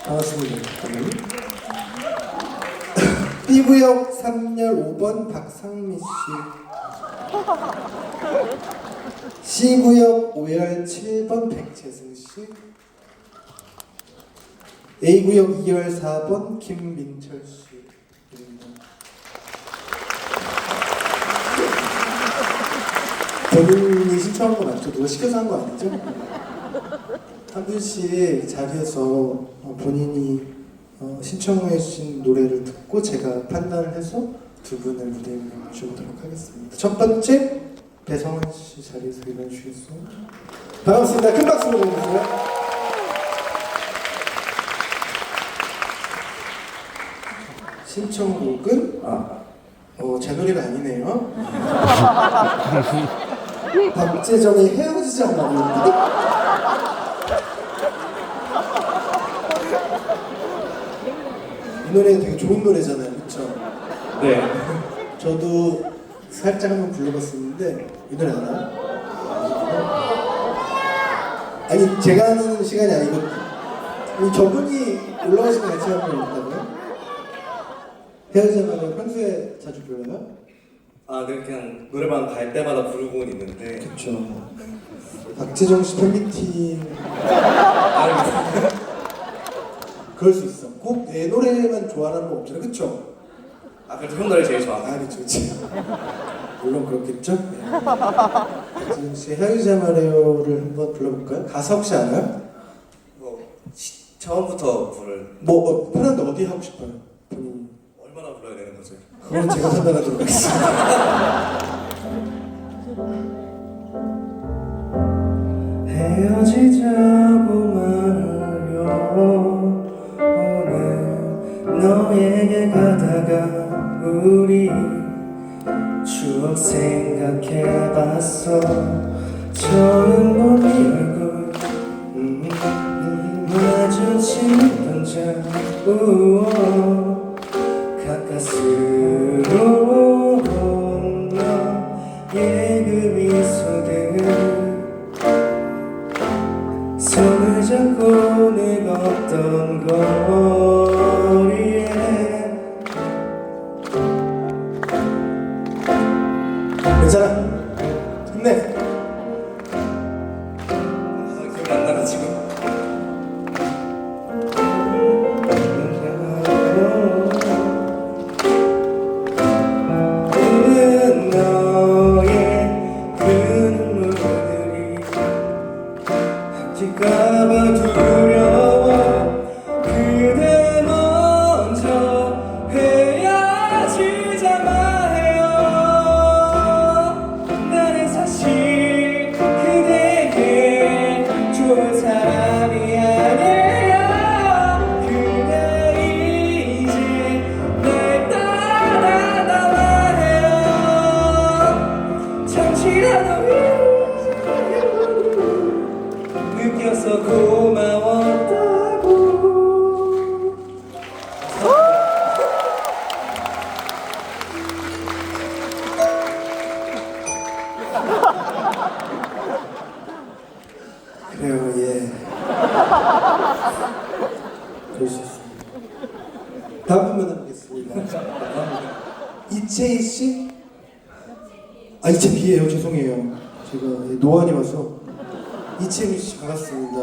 반갑습니다. B구역 3열 5번 박상미 씨, C구역 5열 7번 백재승 씨, A구역 2열 4번 김민철 씨입니다. 본인이 신청한 거 맞죠? 누가 시켜서 한 거 아니죠? 한 분씩 자리에서 본인이 신청해 주신 노래를 듣고 제가 판단을 해서 두 분을 무대에 모셔보도록 하겠습니다. 첫 번째 배성원 씨 자리에서 일어나 주시겠어요? 반갑습니다. 큰 박수로 보내주세요. 신청곡은 제 노래가 아니네요. 박재정의 헤어지지 않았는데. 이 노래 되게 좋은 노래잖아요, 그렇죠? 네. 저도 살짝 한번 불러봤었는데 이 노래 알아요? 아니 제가 하는 시간이 아니고 저분이 올라오신 거 같이 한번 있다고요? 헤어지자마자 평소에 자주 불러요? 그냥 노래방 갈 때마다 부르고는 있는데. 그렇죠. 박재정 씨 팬미팅 그럴 수 있어. 꼭 내 노래만 좋아하는 거 없잖아, 그렇죠? 그래도 형 노래 제일 좋아. 그렇죠, 그렇죠. 물론 그렇겠죠. 네. 박재정 씨 헤어지자 말해요를 한번 불러볼까요? 가사 혹시 알아요? 처음부터 부를. 편한데 어디 하고 싶어요? 본인. 얼마나 불러야 되는 거죠? 그건 제가 판단하도록 하겠습니다. 헤어지자고 말하려 오늘 너에게 가다가 우리 추억 생각해봤어. 처음 본 네 얼굴 마주치던 자우 가까스로 건너 예그 미소들 손을 잡고 내 걷던 거리에 괜찮아 힘내. 기억이 안 나네 지금. 지까봐 두려워. 그대 먼저 헤어지자 말해요. 나는 사실 아 이채비예요. 죄송해요. 제가 노안이 와서. 이채미 씨 반갑습니다.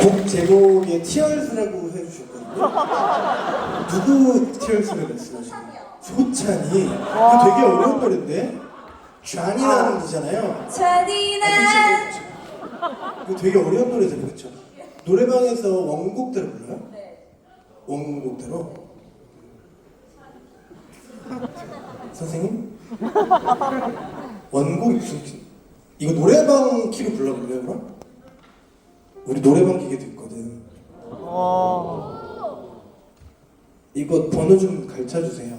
곡 제목에 티얼스라고 해주셨거든요. 누구 티얼스를 말씀하시나요? 소찬이. 이거 되게 어려운 노래인데? 잔이라는 거잖아요. 잔인한 이거 되게 어려운 노래잖아요, 그렇죠? 노래방에서 원곡대로 불러요? 네. 원곡대로? 선생님? 원곡이 무슨 이거 노래방 키로 불러볼래요, 그럼? 우리 노래방 기계도 있거든. 이거 번호 좀 가르쳐 주세요.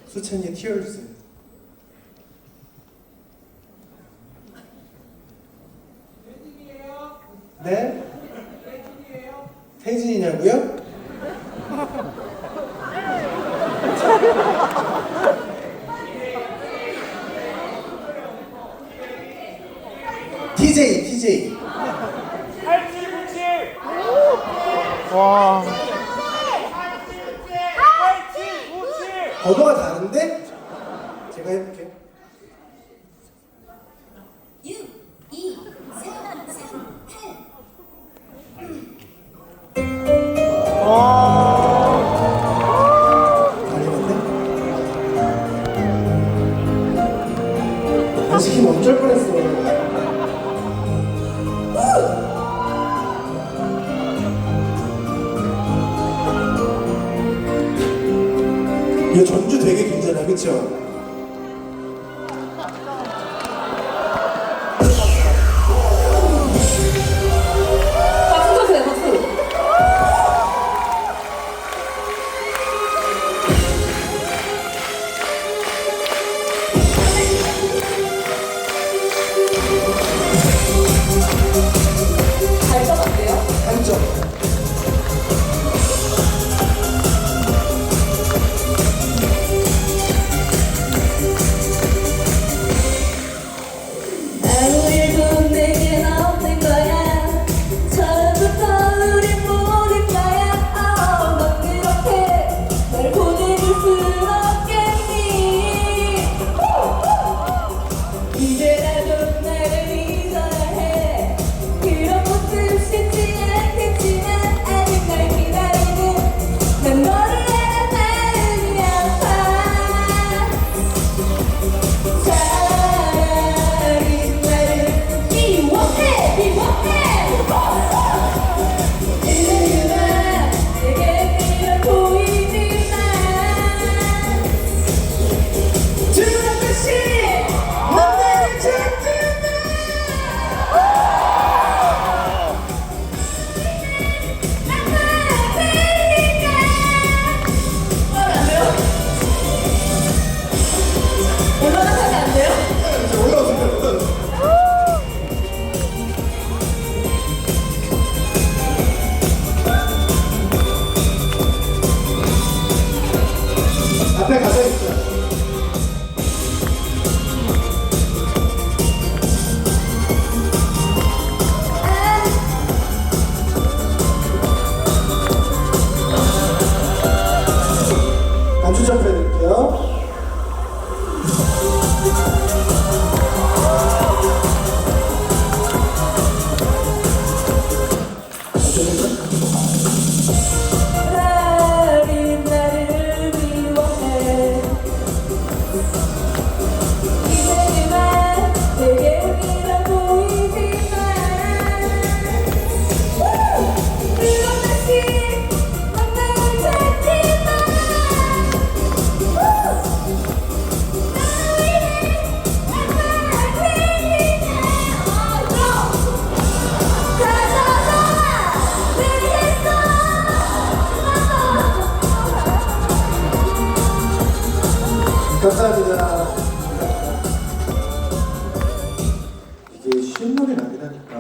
수찬이의 티얼스. 네? 태진이냐고요? TJ. 와. 번호가 다른데? 제가 해볼게요. 6, 2, 3, 8 달리는데? 안식이 멈출 뻔했어. 이거 전주 되게 길잖아, 그쵸? 박수 주세요, 박수. 잘 써봤대요? 한점. 아무 일도 내겐 없는 거야. 처음부터 우린 모를 거야. 넌 그렇게 날 보내줄 순 없겠니? 이제라도 나를 믿어야 해. 그런 모습 쉽지 않겠지만 아직 날 기다리는 난 너를 알아 마음이 아파. 차라리 나를 미워해 이제는 내게 필요 보이지만 두렵듯이 넌 나를 찾지마. 안 돼요? 올라가면 안 돼요? 앞에 가사 있어. 안주 점프해드릴게요. 차라리 나를 미워해 이제는 내게 필요 보이지만 두렵듯이 넌 나를 찾지마. 감사합니다. 이게 쉬운 노래는 아니라니까.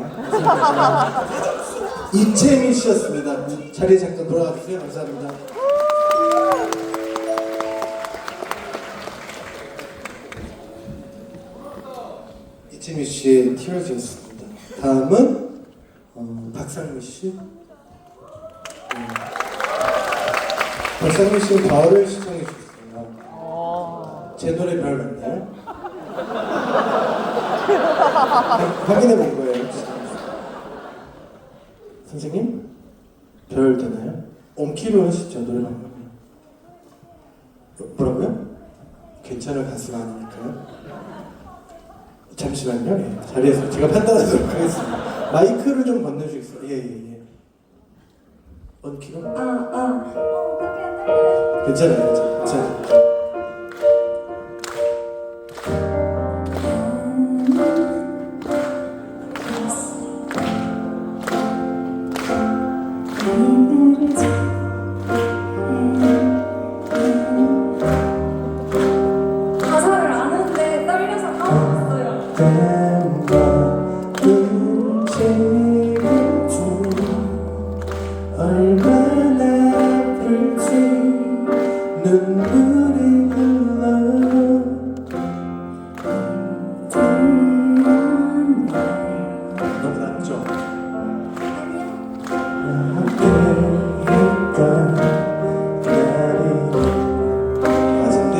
이채민 씨였습니다. 자리에 잠깐 돌아가 주세요. 감사합니다. 이채민 씨의 티얼즈였습니다. 다음은 박상미 씨. 박상민 씨는 가을을 시청해 주셨어요. 제 노래 별 맞나요? 확인해 본 거예요. 선생님? 별 되나요? 엄키로 하시죠, 노래 방금. 뭐라고요? 괜찮을 가수가 아니니까요. 잠시만요. 예, 자리에서 제가 판단하도록 하겠습니다. 마이크를 좀 건네주겠어요. 예. 엄키로? 어떡해, 떨려요. 괜찮아요. 가사를 아는데 떨려서 까먹었어요. 얼마나 아플지 눈물이 흘러요. 너무 낮죠? 함께했던 날이 맞은데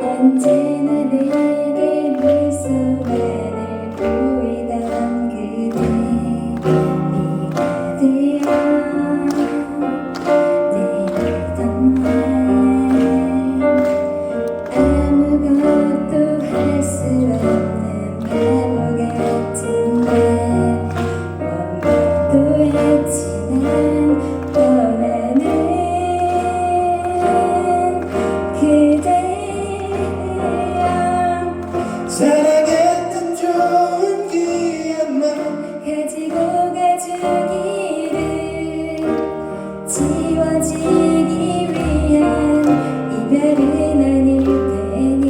언제나 내게 미소만을 보이던 그대 네가 되어 내리던 날 아무것도 할 수 없는 바보 같은데 원망도 했지만 원하는 사랑했던 좋은 기억만 가지고 가주기를 지워지기 위한 이별은 아닐 테니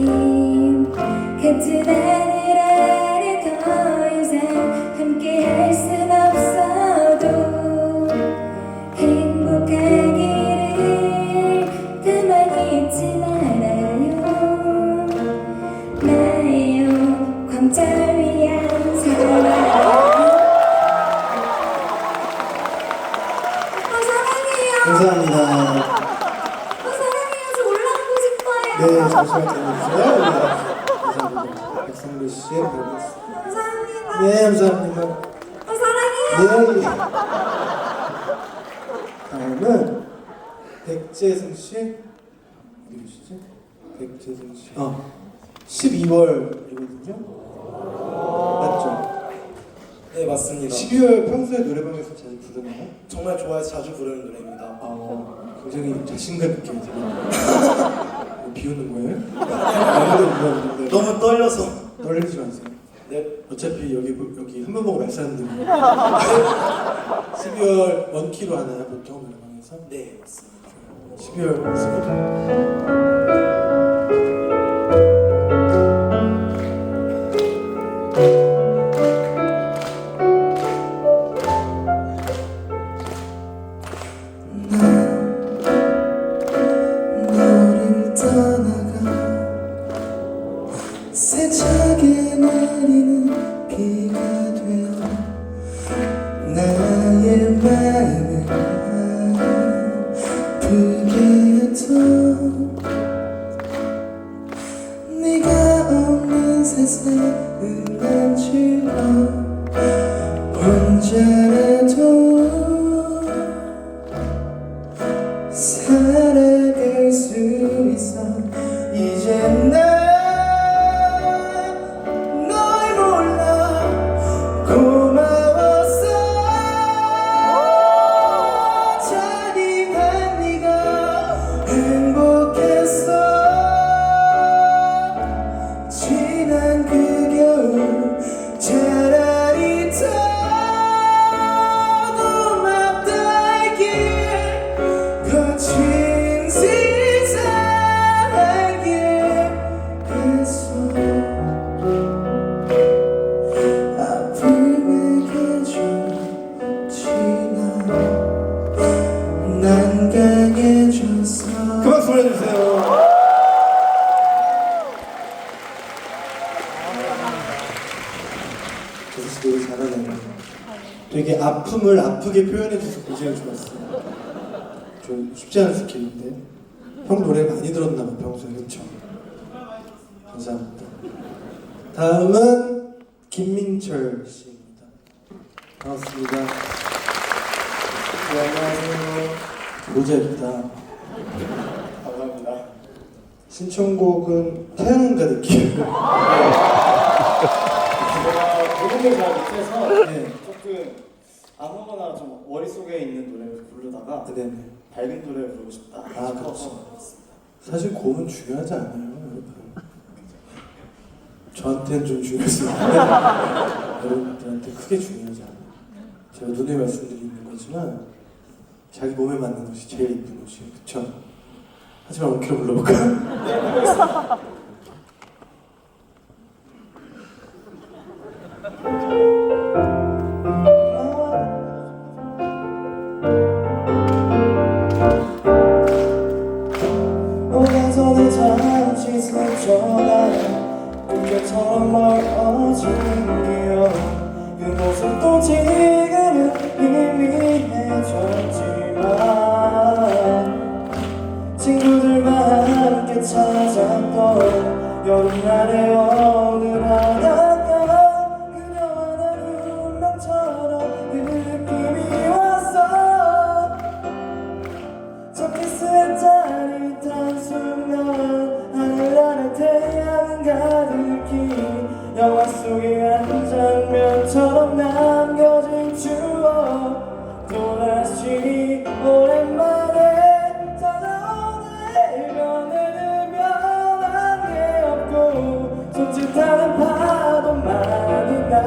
같은 하늘 아래 더 이상 함께 할 순 없어도 행복하기를 가만히 있지 말아요. 나요 광자 위한 사랑. 사랑해요. 감사합니다. 사랑해요. 저 올라가고 싶어요. 네, 잠시만 기다려주세요. 감사합니다. 박상민 씨의 별이었습니다. 감사합니다. 네, 감사합니다. 사랑해요. 네. 다음은 백재승 씨 어디 계시지? 백재승 씨. 12월이거든요. 맞죠? 네, 맞습니다. 12월 평소에 노래방에서 자주 부르나요? 정말 좋아해서 자주 부르는 노래입니다. 굉장히 자신감 있게 되게 비우는 거예요? 아무도 없는데 너무 떨려서. 떨리지 마세요. 네. 어차피 여기 한 번 보고 말 사람들이 12월 원키로 하나요 보통 노래방에서? 네, 맞습니다. 12월 있습니다. 너를 떠나가 세차게 내리는 비가 되어 나의 맘을 아프게 했던 네가 없는 세상은 난 즐거워 혼자라도 살아갈 수 있어 이제 난 널 몰라 고마웠어 잔인한 네가 행복했어 지난 그 겨울 차라리 더 고맙다기에 거친 세상 알게 했어 아픔에 되게 아픔을 아프게 표현해줘서 굉장히 좋았어요. 좀 쉽지 않은 스킬인데 형 노래 많이 들었나 봐 평소에. 그쵸? 감사합니다. 다음은 김민철 씨입니다. 반갑습니다. 네, 안녕하세요. 모자 예쁘다. 감사합니다. 신청곡은 태양과 느낌. 제가 녹음을 잘 못해서 네. 조금 아무거나 좀 머릿속에 있는 노래를 부르다가 네네. 밝은 노래를 부르고 싶다 아, 싶어서 그렇죠. 왔습니다. 사실 고음은 중요하지 않아요, 여러분. 저한테는 좀 중요했는데 여러분들한테 크게 중요하지 않아요. 제가 누누이 말씀드리는 거지만 자기 몸에 맞는 옷이 제일 이쁜 옷이에요, 그쵸? 하지만 원키로 불러볼까요? 오래전에 잠시 스쳐간 꿈결처럼 멀어진 기억 그 모습도 지금은 희미해졌지만 친구들과 함께 찾았던 여름날의 어느 바닷가 그녀와 난 운명처럼 느낌이 왔어 첫 키스의 짜릿한 순간 하늘 아래 태양은 가득히 영화 속의 한 장면처럼 남겨진 추억 또다시 오랜만에 찾아오는 해변에는 변한 게 없고 손짓하는 파도만이 날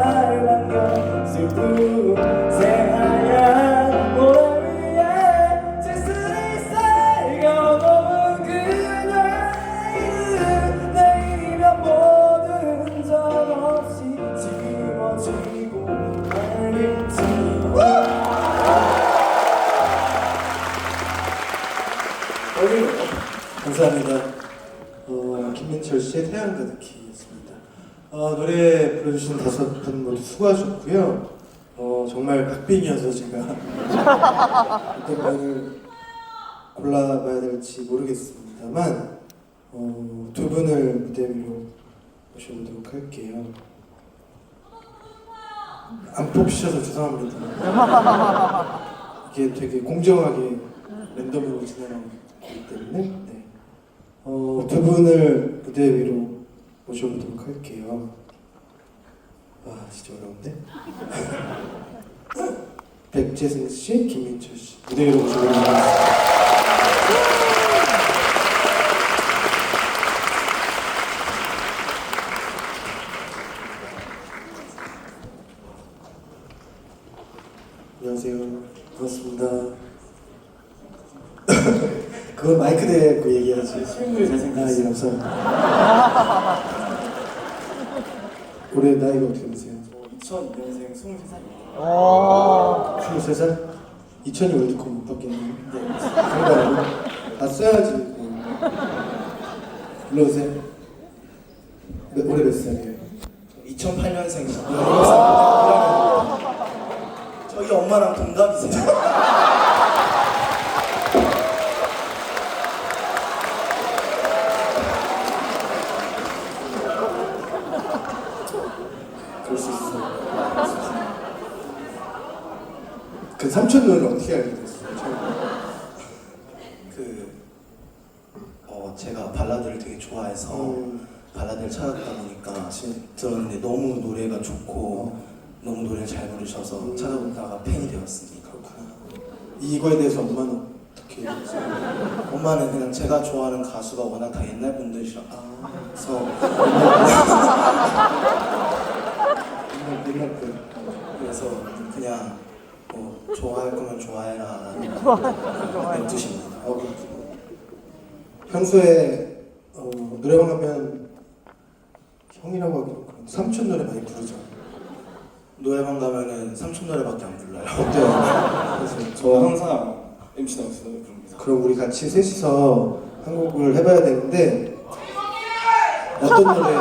반겨 슬픈 새하얀 모래 위에 칠순이 새겨놓은 그녀의 이름 내일이면 모든 적 없이 지워지고 말겠지. 감사합니다. 김민철 씨의 태양 가득히였습니다. 노래 불러주신 5분 모두 수고하셨고요. 정말 박빙이어서 제가 어떤 분을 골라봐야 될지 모르겠습니다만 두 분을 무대 위로 모셔보도록 할게요. 안 뽑히셔서 죄송합니다. 이게 되게 공정하게 랜덤으로 진행하고 있기 때문에 네. 두 분을 무대 위로 모셔보도록 할게요. 와 진짜 어려운데? 백재승 씨, 김민철 씨 무대 위로 모셔보도록 하겠습니다. 안녕하세요. 반갑습니다. 그건 마이크 대고 얘기하지. 실물이 잘생겼어요. 아, 예, 감사합니다. 올해 나이가 어떻게 되세요? 2000년생 23살입니다. 23살? 2002 월드컵 못 받겠네요. 네. 그런가요? 아, 써야지. 네. 불러주세요. 올해 몇 살이에요? 2008년생 저희 엄마랑 동갑이세요. 그럴 수 있어. 그 삼촌 노래를 어떻게 알게 됐어요? 제가 발라드를 되게 좋아해서 발라드를 찾았다 보니까 들었는데 너무 노래가 좋고 너무 노래를 잘 부르셔서 찾아보다가 팬이 되었습니다. 그렇구나. 이거에 대해서 엄마는 어떻게 얘기했어요? 엄마는 그냥 제가 좋아하는 가수가 워낙 다 옛날 분들이셔서 옛날 분. 그래서 그냥 뭐 좋아할 거면 좋아해라 라는 뜻입니다. 그렇구나. 평소에 노래방 가면 형이라고 하기로 그런 삼촌 노래 많이 부르죠. 노래방 가면은 삼촌 노래밖에 안 불러요. 어때요? 그래서 저 항상 MC 나우스 노래 부릅니다. 그럼 우리 같이 셋이서 한 곡을 해봐야 되는데 어떤 노래?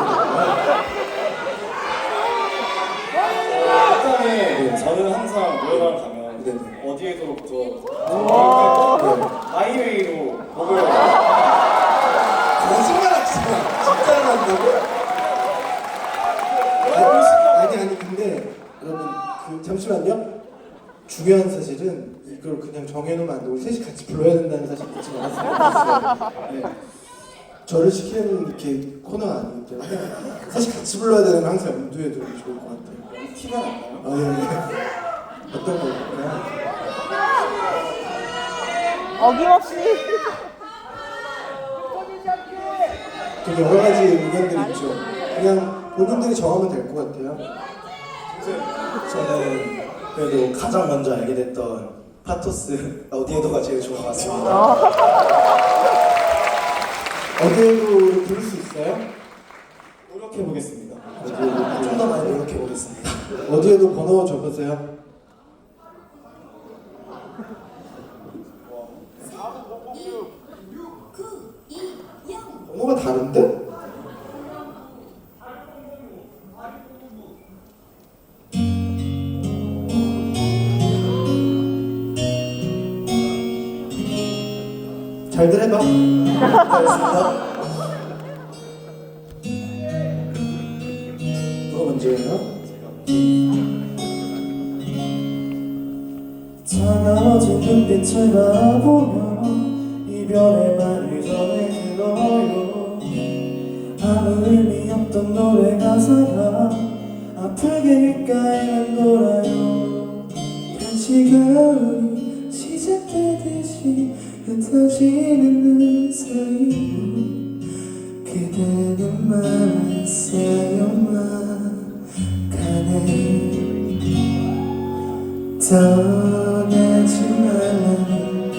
약간의 네네. 어디에서부터 네. 하이웨이로 목을 거짓말하지 마. 진짜 한다고? 아니 근데 여러분 그 잠시만요. 중요한 사실은 이걸 그냥 정해놓으면 안 되고 우리 셋이 같이 불러야 된다는 사실 잊지 말았어요. 네. 저를 시키는 이렇게 코너가 아니기 때문에 셋이 같이 불러야 되는 건 항상 염두에 두면 좋을 것 같아요. 티가 나나요? 네. 어떤 걸까요? 어김없이 되게 여러 가지 의견들이 있죠. 그냥 본인들이 정하면 될 것 같아요. 저는 그래도 가장 먼저 알게 됐던 파토스 어디에도가 제일 좋은 것 같습니다. 어디에도 부를 수 있어요? 노력해 보겠습니다. 어디에도 좀 더 많이 노력해 보겠습니다. 어디에도 번호 적으세요. 번호가 다른데? 잘들 해봐. 알겠습니다. 누가 먼저예요? 차가워진 눈빛을 바라보며 이별의 말을 전해들어요. 아무 의미 없던 노래 가사가 아프게 귓가에 맴돌아요. 다시 겨울이 시작되듯이 흩어지는 눈 사이 그대는 말았어요만 가네. 떠나지 말라는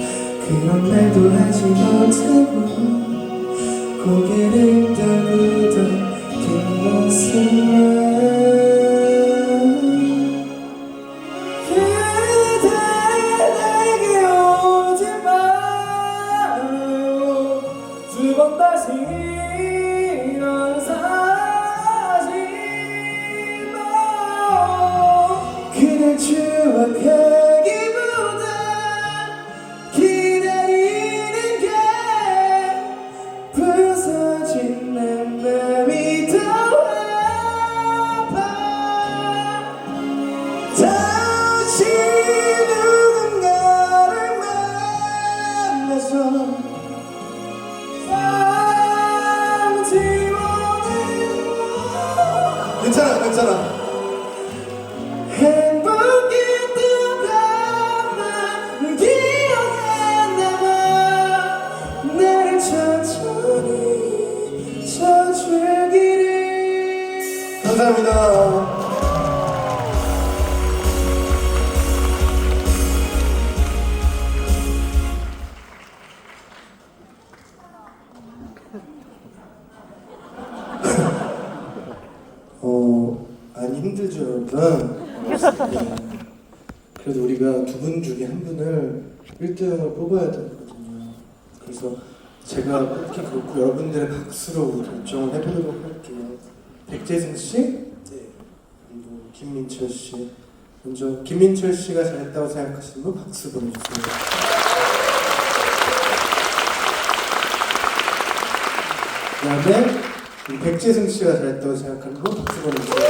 그런 말도 하지 못하고 고개를 떨구던 뒷모습만 그대 내게 오지 마요. 두 번 다시 넌 사지 마. 그댈 추억하기보다 기다리는 게 부서진 내 맘이 더 아파. 다시 누군가를 만나서 싸우지 못해. 괜찮아, 괜찮아. 행복했던 것만 기억에 남아 나를 천천히 쳐주기를. 감사합니다. 많이 힘들죠, 여러분. 네. 그래도 우리가 두 분 중에 한 분을 1등을 뽑아야 되거든요. 그래서 제가 뽑기 그렇고 여러분들의 박수로 우리 결정을 해보도록 할게요. 백재승 씨, 네. 그리고 김민철 씨. 먼저 김민철 씨가 잘했다고 생각하시는 분 박수 보내주세요. 그다음에 우리 백재승 씨가 잘했다고 생각하는 분 박수 보내주세요.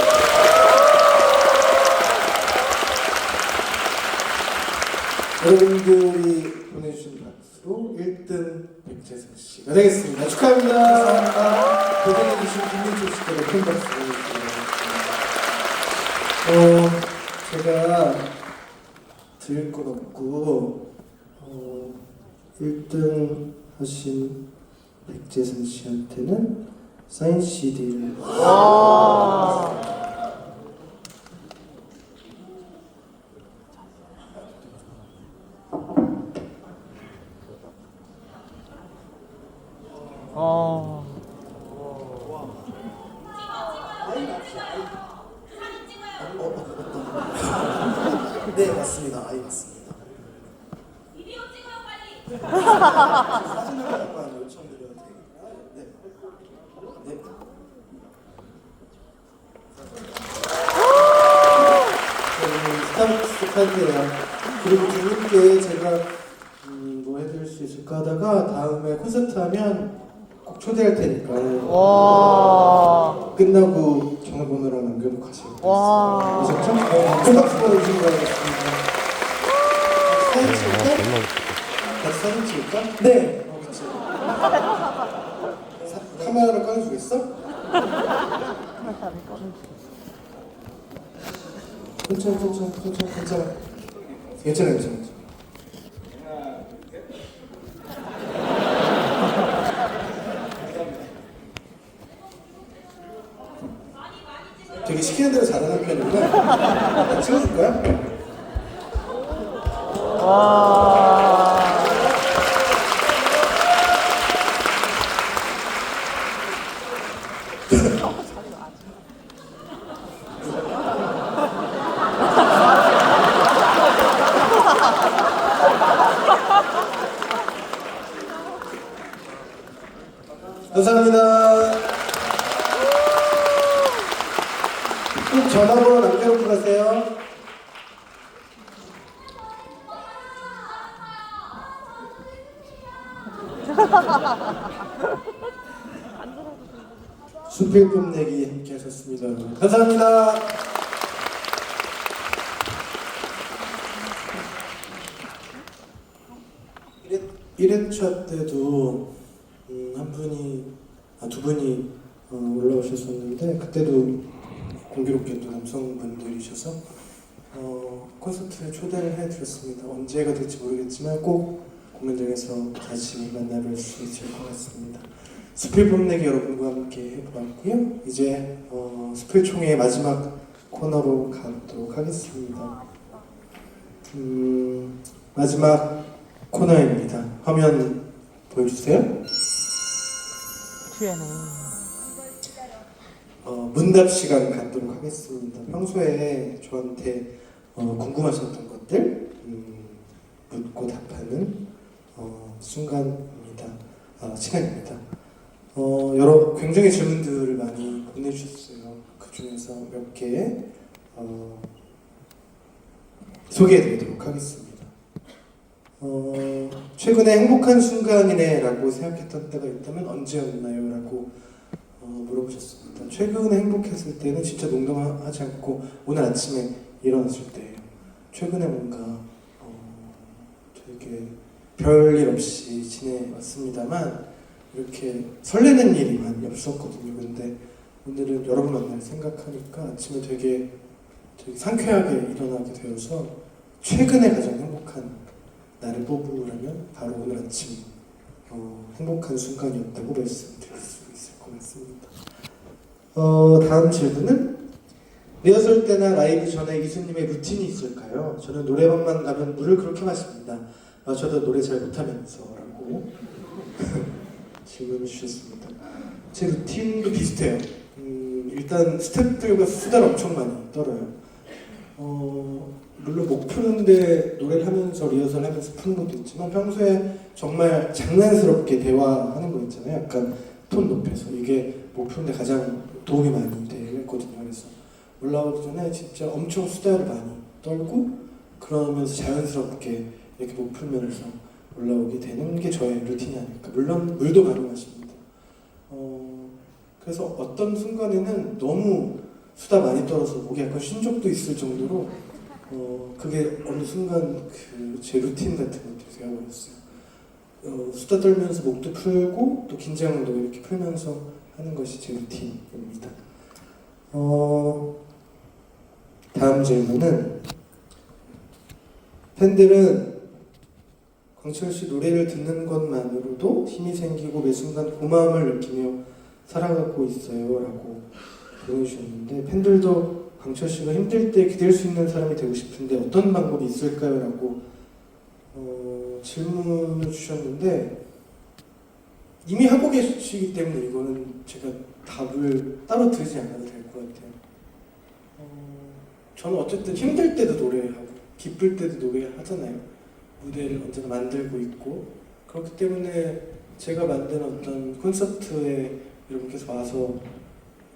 여러분들이 보내주신 박수로 1등 백재승 씨가 되겠습니다. 축하합니다. 감사합니다. 고생해주신 김민철 씨께도 큰 박수 보내주세요. 제가 드릴 건 없고 1등 하신 백재승 씨한테는 사인 CD를 네, 맞습니다. 아이 맞습니다. 비디오 찍어요 빨리. 사진을 약간 요청드려도 되겠나요? 네. 네. 스타벅스 카드예요. 그리고 두 분께 제가 뭐 해드릴 수 있을까 하다가 다음에 콘서트 하면 꼭 초대할 테니까 끝나고 전화번호랑 남겨놓고 가시면 되겠습니다. 아셨죠? 큰 박수 보내주시기 바라겠습니다. 사진 찍을까? 같이 사진 찍을까? 네! 같이. 카메라를 꺼내주겠어? 괜찮아. 되게 시키는 대로 잘하는 편이구나. 찍어줄 거야? 감사합니다. 꼭 전화번호 남겨놓고 가세요. 수필 뽐내기 함께 하셨습니다. 여러분. 감사합니다. (1회차) 때도 두 분이 올라오셨었는데 그때도 공교롭게도 남성분들이셔서 콘서트에 초대를 해드렸습니다. 언제가 될지 모르겠지만 꼭 공연장에서 다시 만나뵐 수 있을 것 같습니다. 스필 뽐내기 여러분과 함께 해보았고요. 이제 스필 총의 마지막 코너로 가도록 하겠습니다. 마지막 코너입니다. 화면 보여주세요. 문답 시간 갖도록 하겠습니다. 평소에 저한테 궁금하셨던 것들 묻고 답하는 시간입니다. 굉장히 질문들을 많이 보내주셨어요. 그 중에서 몇 개 소개해드리도록 하겠습니다. 최근에 행복한 순간이네라고 생각했던 때가 있다면 언제였나요? 라고 물어보셨습니다. 최근에 행복했을 때는 진짜 농담하지 않고 오늘 아침에 일어났을 때예요. 최근에 뭔가 되게 별일 없이 지내왔습니다만 이렇게 설레는 일이 많이 없었거든요. 근데 오늘은 여러분 만날 생각하니까 아침에 되게 상쾌하게 일어나게 되어서 최근에 가장 행복한 나를 뽑으라면 바로 오늘 아침 행복한 순간이었다고 말씀드릴 수 있을 것 같습니다. 다음 질문은 리허설 때나 라이브 전에 이수님의 루틴이 있을까요? 저는 노래방만 가면 물을 그렇게 마십니다. 저도 노래 잘 못하면서 라고 질문을 주셨습니다. 제 루틴도 비슷해요. 일단 스태프들과 수다를 엄청 많이 떨어요. 물론 목 푸는데 노래를 하면서 리허설 하면서 푸는 것도 있지만 평소에 정말 장난스럽게 대화하는 거 있잖아요. 약간 톤 높여서 이게 목 푸는데 가장 도움이 많이 되거든요. 그래서 올라오기 전에 진짜 엄청 수다를 많이 떨고 그러면서 자연스럽게 이렇게 목 풀면서 올라오게 되는 게 저의 루틴이 아닐까. 물론 물도 바로 마십니다. 그래서 어떤 순간에는 너무 수다 많이 떨어서 목이 약간 쉰 적도 있을 정도로 그게 어느 순간 제 루틴 같은 것들이 되어버렸어요. 수다 떨면서 목도 풀고 또 긴장도 이렇게 풀면서 하는 것이 제 루틴입니다. 다음 질문은 팬들은 광철 씨 노래를 듣는 것만으로도 힘이 생기고 매 순간 고마움을 느끼며 살아가고 있어요 라고 보내주셨는데 팬들도 광철 씨가 힘들 때 기댈 수 있는 사람이 되고 싶은데 어떤 방법이 있을까요? 라고 질문을 주셨는데 이미 하고 계시기 때문에 이거는 제가 답을 따로 드리지 않아도 될 것 같아요. 저는 어쨌든 힘들 때도 노래하고 기쁠 때도 노래하잖아요. 무대를 언제나 만들고 있고 그렇기 때문에 제가 만든 어떤 콘서트에 여러분께서 와서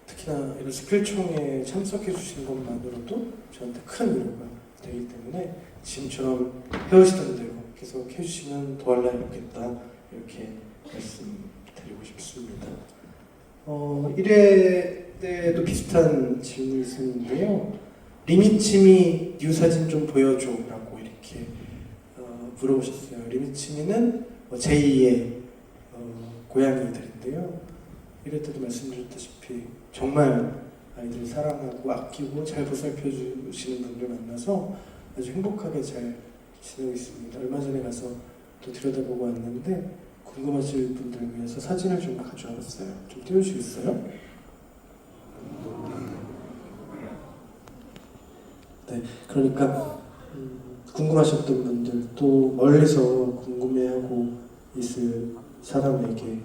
특히나 이런 스필총에 참석해 주신 것만으로도 저한테 큰 위로가 되기 때문에 때문에 지금처럼 해오시던 대로 계속 해주시면 더할 나위 없겠다 이렇게 말씀드리고 싶습니다. 1회 때도 비슷한 질문이 있었는데요. 리미치미 뉴 사진 좀 보여줘 라고 이렇게 물어보셨어요. 리미치미는 제2의 고양이들인데요. 1회 때도 말씀드렸다시피 정말 아이들을 사랑하고 아끼고 잘 보살펴 주시는 분들 만나서 아주 행복하게 잘 지내고 있습니다. 얼마 전에 가서 또 들여다보고 왔는데 궁금하실 분들을 위해서 사진을 좀 가져와 봤어요. 좀 띄워주시겠어요? 네, 그러니까 궁금하셨던 분들 또 멀리서 궁금해하고 있을 사람에게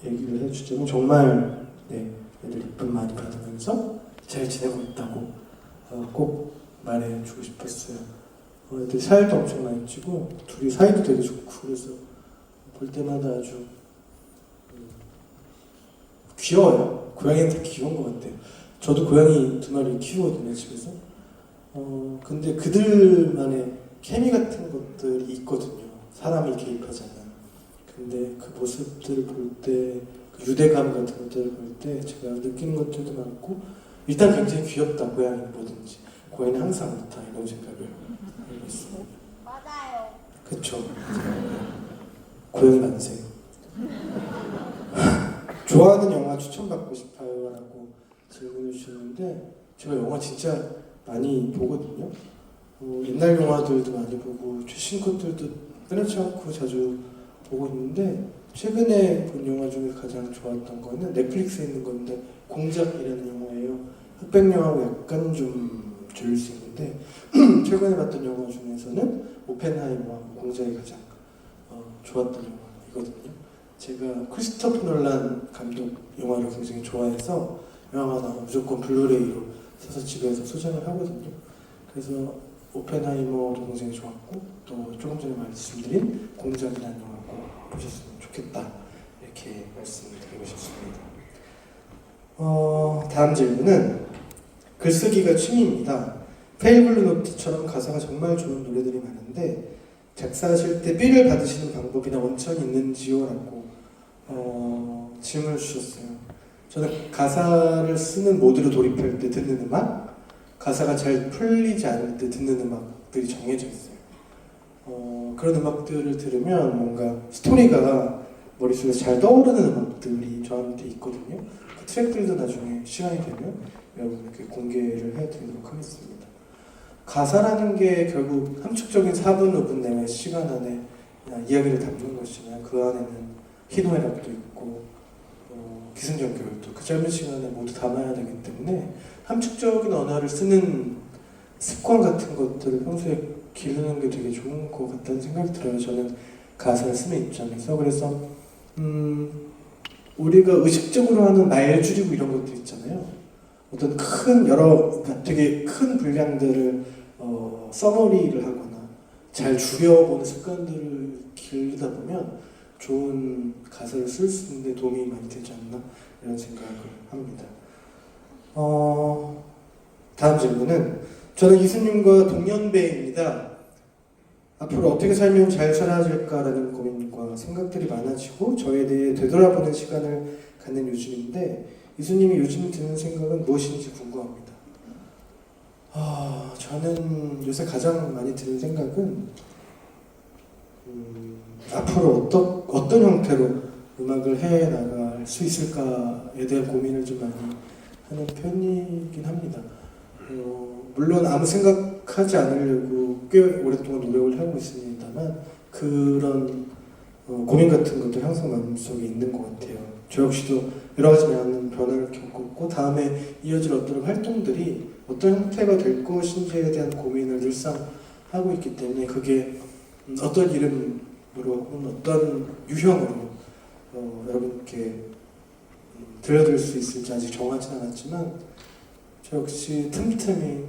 얘기를 해주자면 정말 네, 애들 이쁨 많이 받으면서 잘 지내고 있다고 꼭 말해주고 싶었어요. 애들 살도 엄청 많이 찌고 둘이 사이도 되게 좋고 그래서 볼 때마다 아주 귀여워요. 고양이는 다 귀여운 것 같아요. 저도 고양이 2마리 키우거든요, 집에서. 근데 그들만의 케미 같은 것들이 있거든요. 사람이 개입하지 않는. 근데 그 모습들을 볼 때, 그 유대감 같은 것들을 볼 때 제가 느끼는 것들도 많고 일단 굉장히 귀엽다, 고양이는 뭐든지. 고양이는 항상 그렇다, 이런 생각을 하고 있습니다. 맞아요. 그쵸. 고양이 만세. 좋아하는 영화 추천받고 싶어요 라고 질문을 주셨는데 제가 영화 진짜 많이 보거든요. 옛날 영화들도 많이 보고 최신 것들도 끊지 않고 자주 보고 있는데 최근에 본 영화 중에 가장 좋았던 거는 넷플릭스에 있는 건데 공작이라는 영화예요. 흑백 영화하고 약간 좀 줄일 수 있는데 최근에 봤던 영화 중에서는 오펜하이머하고 공작이 가장 좋았던 영화이거든요. 제가 크리스토프 놀란 감독 영화를 굉장히 좋아해서 영화가 나오면 무조건 블루레이로 사서 집에서 소장을 하거든요. 그래서 오펜하이머도 굉장히 좋았고 또 조금 전에 말씀드린 공작이라는 영화 꼭 보셨으면 좋겠다 이렇게 말씀드리고 싶습니다. 다음 질문은 글쓰기가 취미입니다. 페일블루 노트처럼 가사가 정말 좋은 노래들이 많은데 작사하실 때 삐를 받으시는 방법이나 원천이 있는지요? 라고 질문을 주셨어요. 저는 가사를 쓰는 모드로 돌입할 때 듣는 음악, 가사가 잘 풀리지 않을 때 듣는 음악들이 정해져 있어요. 그런 음악들을 들으면 뭔가 스토리가 머릿속에 잘 떠오르는 음악들이 저한테 있거든요. 그 트랙들도 나중에 시간이 되면 여러분께 공개를 해드리도록 하겠습니다. 가사라는 게 결국 함축적인 4분, 5분 내외 시간 안에 그냥 이야기를 담는 것이나 그 안에는 희노애락도 있고 기승전결도 그 짧은 시간에 모두 담아야 되기 때문에 함축적인 언어를 쓰는 습관 같은 것들을 평소에 기르는 게 되게 좋은 것 같다는 생각이 들어요. 저는 가사를 쓰는 입장에서. 그래서 우리가 의식적으로 하는 말 줄이고 이런 것들 있잖아요. 어떤 그러니까 되게 큰 분량들을 서머리를 하거나 잘 줄여보는 습관들을 기르다 보면 좋은 가사를 쓸 수 있는 데 도움이 많이 되지 않나 이런 생각을 합니다. 다음 질문은 저는 이수님과 동년배입니다. 앞으로 어떻게 살면 잘 살아질까라는 고민과 생각들이 많아지고 저에 대해 되돌아보는 시간을 갖는 요즘인데 이수님이 요즘 드는 생각은 무엇인지 궁금합니다. 저는 요새 가장 많이 드는 생각은 앞으로 어떤 형태로 음악을 해 나갈 수 있을까에 대한 고민을 좀 많이 하는 편이긴 합니다. 물론 아무 생각하지 않으려고 꽤 오랫동안 노력을 하고 있습니다만 그런 고민 같은 것도 항상 마음속에 있는 것 같아요. 저 역시도 여러 가지 많은 변화를 겪었고 다음에 이어질 어떤 활동들이 어떤 형태가 될 것인지에 대한 고민을 늘상 하고 있기 때문에 그게 어떤 이름으로 혹은 어떤 유형으로 여러분께 들려드릴 수 있을지 아직 정하진 않았지만 저 역시 틈틈이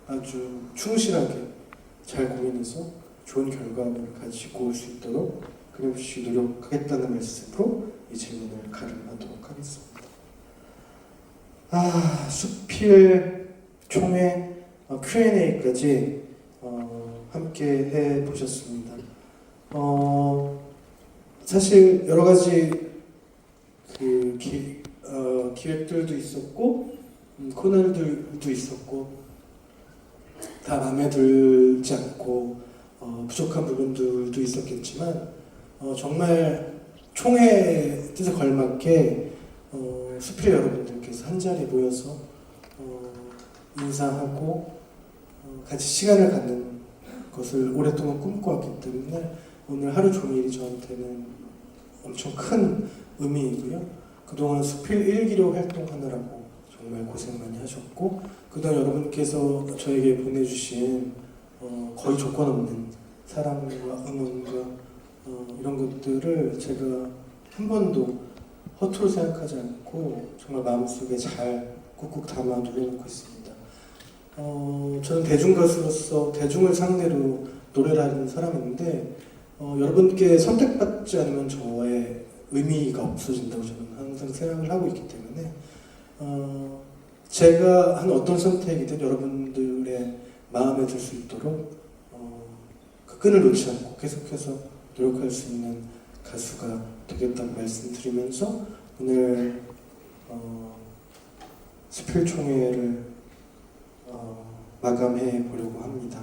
아주 충실하게 잘 고민해서 좋은 결과물을 가지고 올 수 있도록 끊임없이 노력하겠다는 말씀으로 이 질문을 가름하도록 하겠습니다. 수필 총회 Q&A까지 함께 해보셨습니다. 사실 여러 가지 기획들도 있었고 코너들도 있었고 다 마음에 들지 않고 부족한 부분들도 있었겠지만 정말 총회의 뜻에 걸맞게 수필 여러분들께서 한 자리에 모여서 인사하고 같이 시간을 갖는 것을 오랫동안 꿈꿔왔기 때문에 오늘 하루 종일이 저한테는 엄청 큰 의미이고요. 그동안 수필 일기로 활동하느라고 정말 고생 많이 하셨고 그동안 여러분께서 저에게 보내주신 거의 조건 없는 사랑과 응원과 이런 것들을 제가 한 번도 허투루 생각하지 않고 정말 마음속에 잘 꾹꾹 담아 누려놓고 있습니다. 저는 대중가수로서 대중을 상대로 노래를 하는 사람인데 여러분께 선택받지 않으면 저의 의미가 없어진다고 저는 항상 생각을 하고 있기 때문에 제가 한 어떤 선택이든 여러분들의 마음에 들 수 있도록 그 끈을 놓지 않고 계속해서 노력할 수 있는 가수가 되겠다고 말씀드리면서 오늘 수필총회를 마감해 보려고 합니다.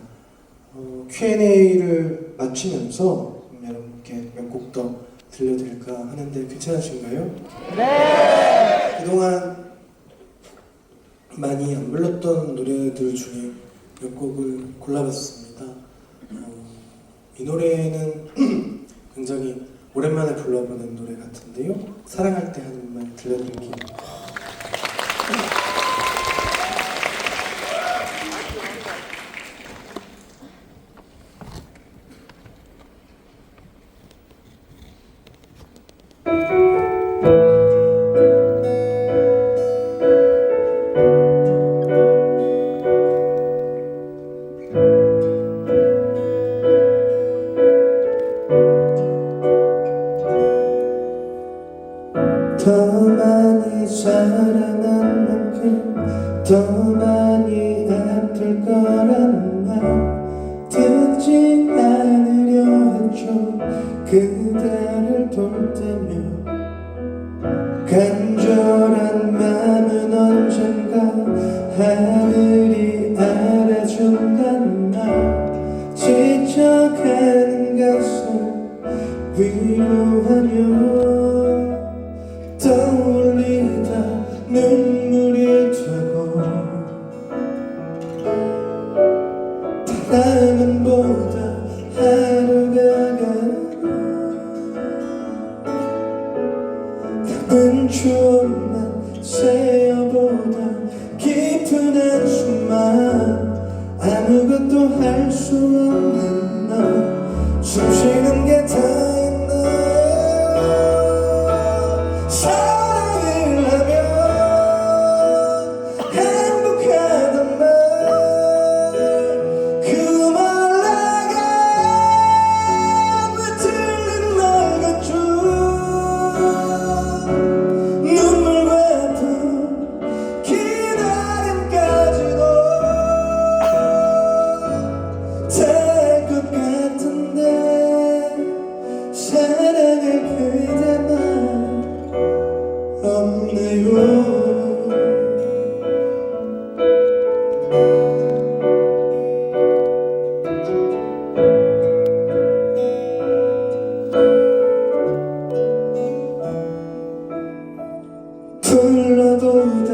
Q&A를 마치면서 여러분께 몇 곡 더 들려드릴까 하는데 괜찮으신가요? 네! 그동안 많이 안 불렀던 노래들 중에 몇 곡을 골라봤습니다. 이 노래는 굉장히 오랜만에 불러보는 노래 같은데요. 사랑할 때 하는 말 들려드릴게요. 더 많이 사랑한 만큼 더 많이 아플 거란 말 듣지 않으려 했죠. 그대를 볼 때면 간절한 마음은 언젠가 하늘이 알아준단 말 지쳐가는 가슴 위로하며 떠올리다 눈물이 되고 바람은보다 하루가 가고 가쁜 추억만 새어보다 깊은 한숨만 아무것도 할 수 없는 너 숨쉬는 게 다 사랑을 하면 행복하단 말 그 말 내가 왜 틀린 말 같죠. 눈물과 아픈 기다림까지도 다 할 것 같은데 사랑을 그대만 없네요. 불러보다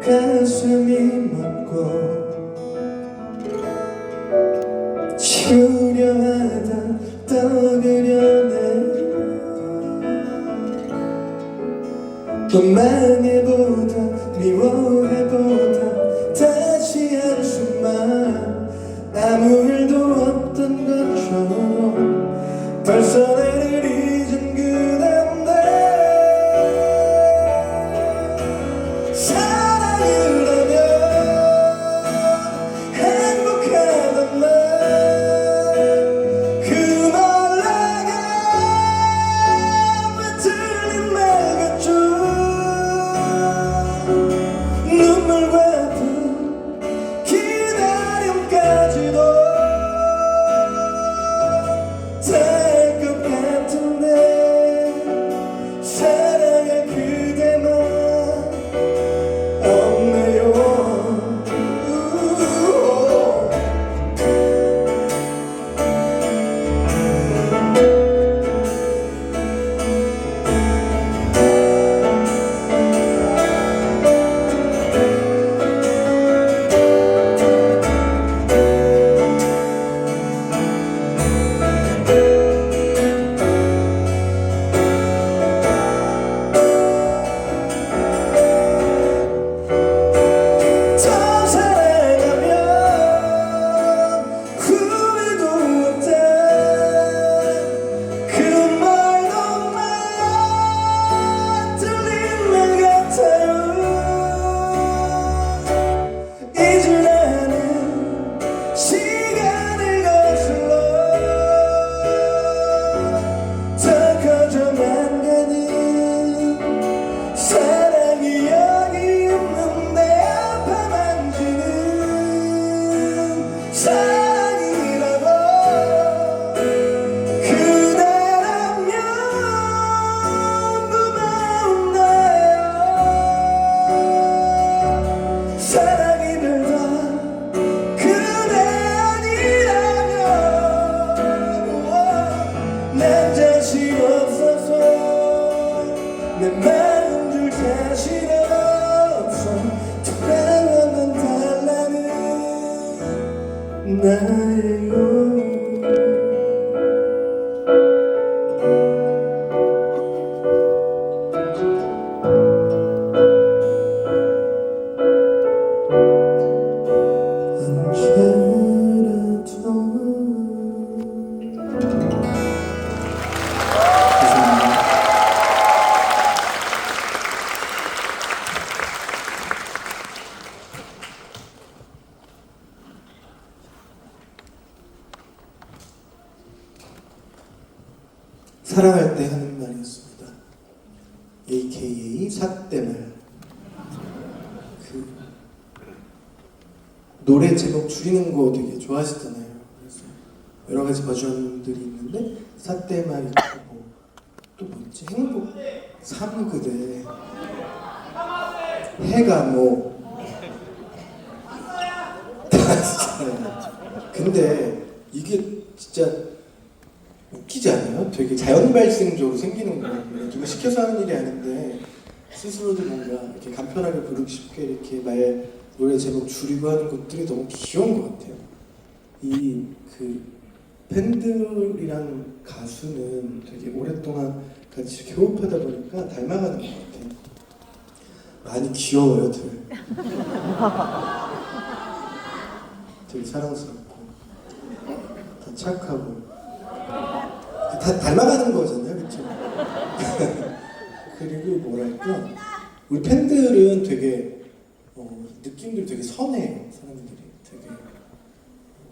가슴이 멎고 지우려 하다 떠그려내 원망해보다 미워해보다 다시 한숨만 아무 일도 없던 것처럼 벌써 나를 잊은 그댄데 사랑을 하면 행복하단 말 그 말 내가 왜 틀린 말 같죠. 사랑이라고 그대라면 고마운데요 사랑이 별다 그대 아니라면 난 자신 없어서 내 마음 줄 자신 없어 돌아와만 달라는 나예요 사랑할 때 하는 말이었습니다. AKA 삿대말. 그 노래 제목 줄이는 거 되게 좋아하시잖아요. 그래서 여러 가지 버전들이 있는데 삿대말 있고 또 뭐지? 행복 삼그대 해가 뭐 다 있어요. 근데 이게 진짜 웃기지 않아요? 되게 자연 발생적으로 생기는 거예요. 누가 시켜서 하는 일이 아닌데 스스로도 뭔가 이렇게 간편하게 부르기 쉽게 이렇게 노래 제목 줄이고 하는 것들이 너무 귀여운 것 같아요. 이 그 팬들이랑 가수는 되게 오랫동안 같이 이렇게 호흡하다 보니까 닮아가는 것 같아요. 많이 귀여워요, 되게 사랑스럽고 다 착하고 다 닮아가는 거잖아요, 그렇죠? 그리고 뭐랄까 우리 팬들은 되게 느낌들이 되게 선해요. 사람들이 되게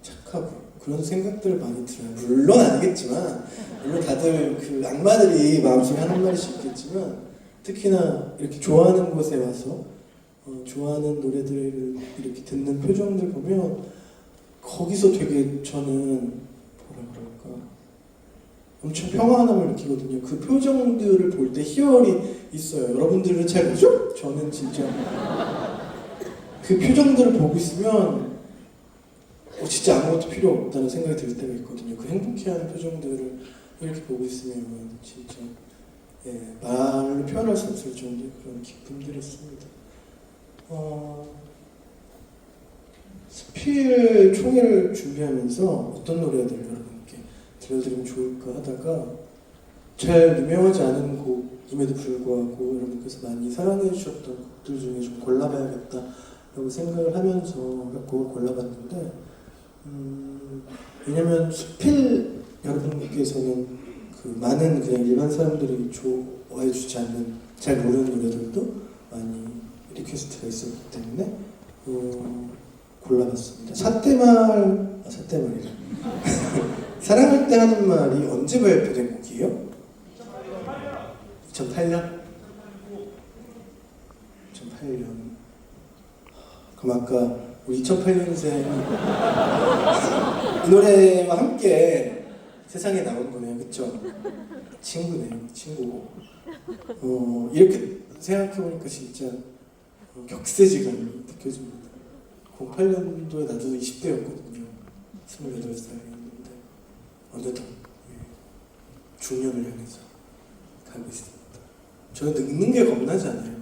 착하고 그런 생각들을 많이 들어요. 물론 아니겠지만 물론 다들 그 악마들이 마음속에 하는 말이씩 있겠지만 특히나 이렇게 좋아하는 곳에 와서 좋아하는 노래들을 이렇게 듣는 표정들 보면 거기서 되게 저는 뭐라 그럴까 엄청 평안함을 느끼거든요. 그 표정들을 볼 때 희열이 있어요. 여러분들은 잘 보죠? 저는 진짜 그 표정들을 보고 있으면 진짜 아무것도 필요 없다는 생각이 들 때가 있거든요. 그 행복해하는 표정들을 이렇게 보고 있으면 진짜 말로 표현할 수 없을 정도의 그런 기쁨들이 있습니다. 스필 총회를 준비하면서 어떤 노래들 여러분께 들려드리면 좋을까 하다가 잘 유명하지 않은 곡임에도 불구하고 여러분께서 많이 사랑해 주셨던 곡들 중에 좀 골라봐야겠다라고 생각을 하면서 몇 곡을 골라봤는데 왜냐면 수필 여러분께서는 그 많은 그냥 일반 사람들이 좋아해 주지 않는 잘 모르는 노래들도 많이 리퀘스트가 있었기 때문에 골라봤습니다. 삿대말이래. 사랑할 때 하는 말이 언제 발표된 곡이에요? 2008년? 2008년. 그럼 아까 우리 2008년생 이 노래와 함께 세상에 나온 거네요, 그쵸? 친구네요, 친구고. 이렇게 생각해보니까 진짜 격세지감이 느껴집니다. 08년도에 나도 20대였거든요. 28살이었는데 어느덧 중년을 향해서 가고 있습니다. 저는 늙는 게 겁나지 않아요.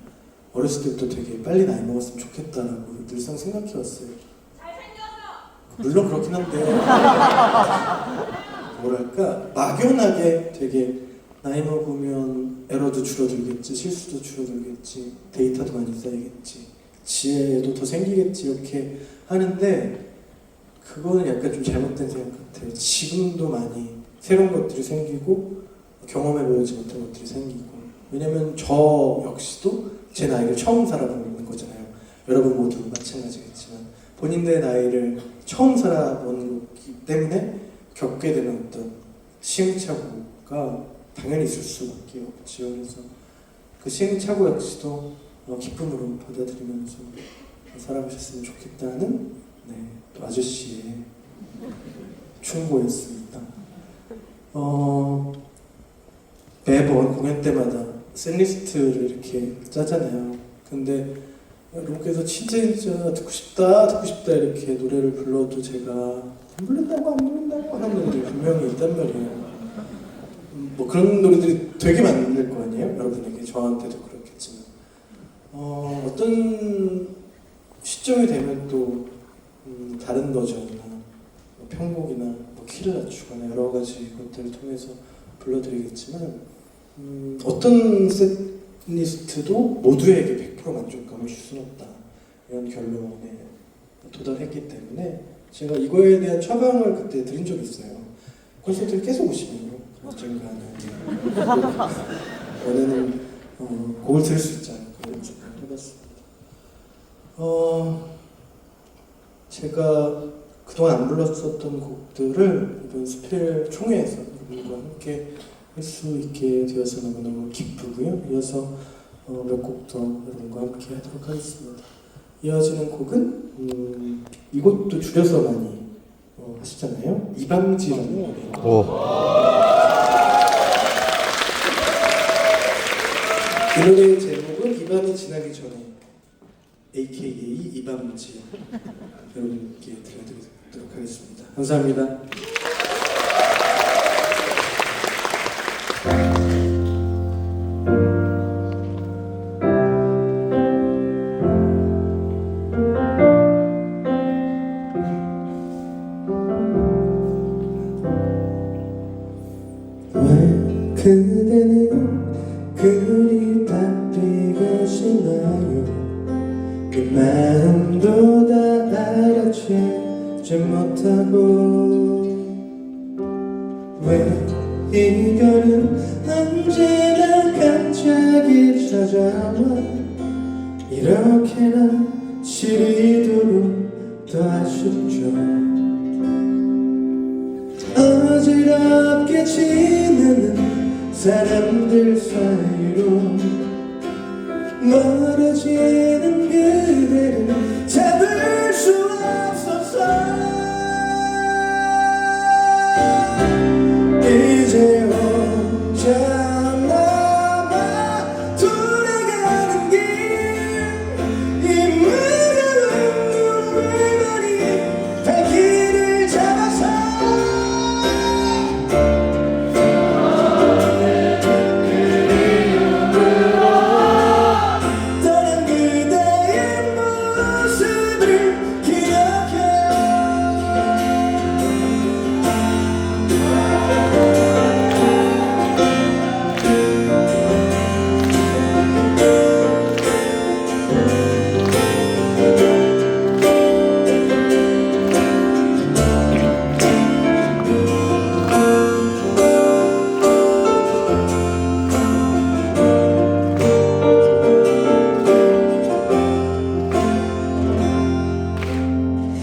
어렸을 때부터 되게 빨리 나이 먹었으면 좋겠다라고 늘상 생각해왔어요. 잘생겼어. 물론 그렇긴 한데 뭐랄까 막연하게 되게 나이 먹으면 에러도 줄어들겠지, 실수도 줄어들겠지, 데이터도 많이 쌓이겠지, 지혜도 더 생기겠지 이렇게 하는데 그거는 약간 좀 잘못된 생각 같아요. 지금도 많이 새로운 것들이 생기고 경험해보지 못한 것들이 생기고 왜냐면 저 역시도 제 나이를 처음 살아보고 있는 거잖아요. 여러분 모두 마찬가지겠지만 본인의 나이를 처음 살아보는 거기 때문에 겪게 되는 어떤 시행착오가 당연히 있을 수밖에 없지요. 그래서 그 시행착오 역시도 기쁨으로 받아들이면서 살아보셨으면 좋겠다는 또 아저씨의 충고였습니다. 매번 공연 때마다 셋리스트를 이렇게 짜잖아요. 근데 여러분께서 진짜 듣고 싶다 이렇게 노래를 불러도 제가 안 부른다고 하는 분들이 분명히 있단 말이에요. 뭐 그런 노래들이 되게 많을 거 아니에요? 여러분에게, 저한테도 그렇겠지만 어떤 시점이 되면 또 다른 버전이나 뭐 편곡이나 뭐 키를 낮추거나 여러 가지 것들을 통해서 불러드리겠지만 어떤 셋리스트도 모두에게 100% 만족감을 줄 수는 없다, 이런 결론에 도달했기 때문에 제가 이거에 대한 처방을 그때 드린 적이 있어요. 콘서트를 계속 오시면요, 언젠가는 원하는 곡을 들을 수 있지 않을까 이런 생각을 해봤습니다. 제가 그동안 안 불렀었던 곡들을 이번 스펠 총회에서 여러분과 함께 할 수 있게 되어서 너무너무 기쁘고요. 이어서 몇 곡 더 여러분과 함께 하도록 하겠습니다. 이어지는 곡은 이것도 줄여서 많이 하시잖아요. 이밤지라는 노래입니다. 이 노래의 제목은 이 밤이 지나기 전에, AKA 이밤지, 여러분께 들려드리도록 하겠습니다. 감사합니다. 왜 그대는 그리 답비가 싫나요? 그 마음도 다 알아채지 못하고 왜 이별은 언제나 갑자기 찾아와 이렇게나 시리도록 더 아쉽죠. 어지럽게 지내는 사람들 사이로 멀어지는 그대를 잡을 수 없어서 이제 혼자 남아 돌아가는 길, 이 무거운 물건이 발길을 잡아서 떠난 그대의 모습을 기억해.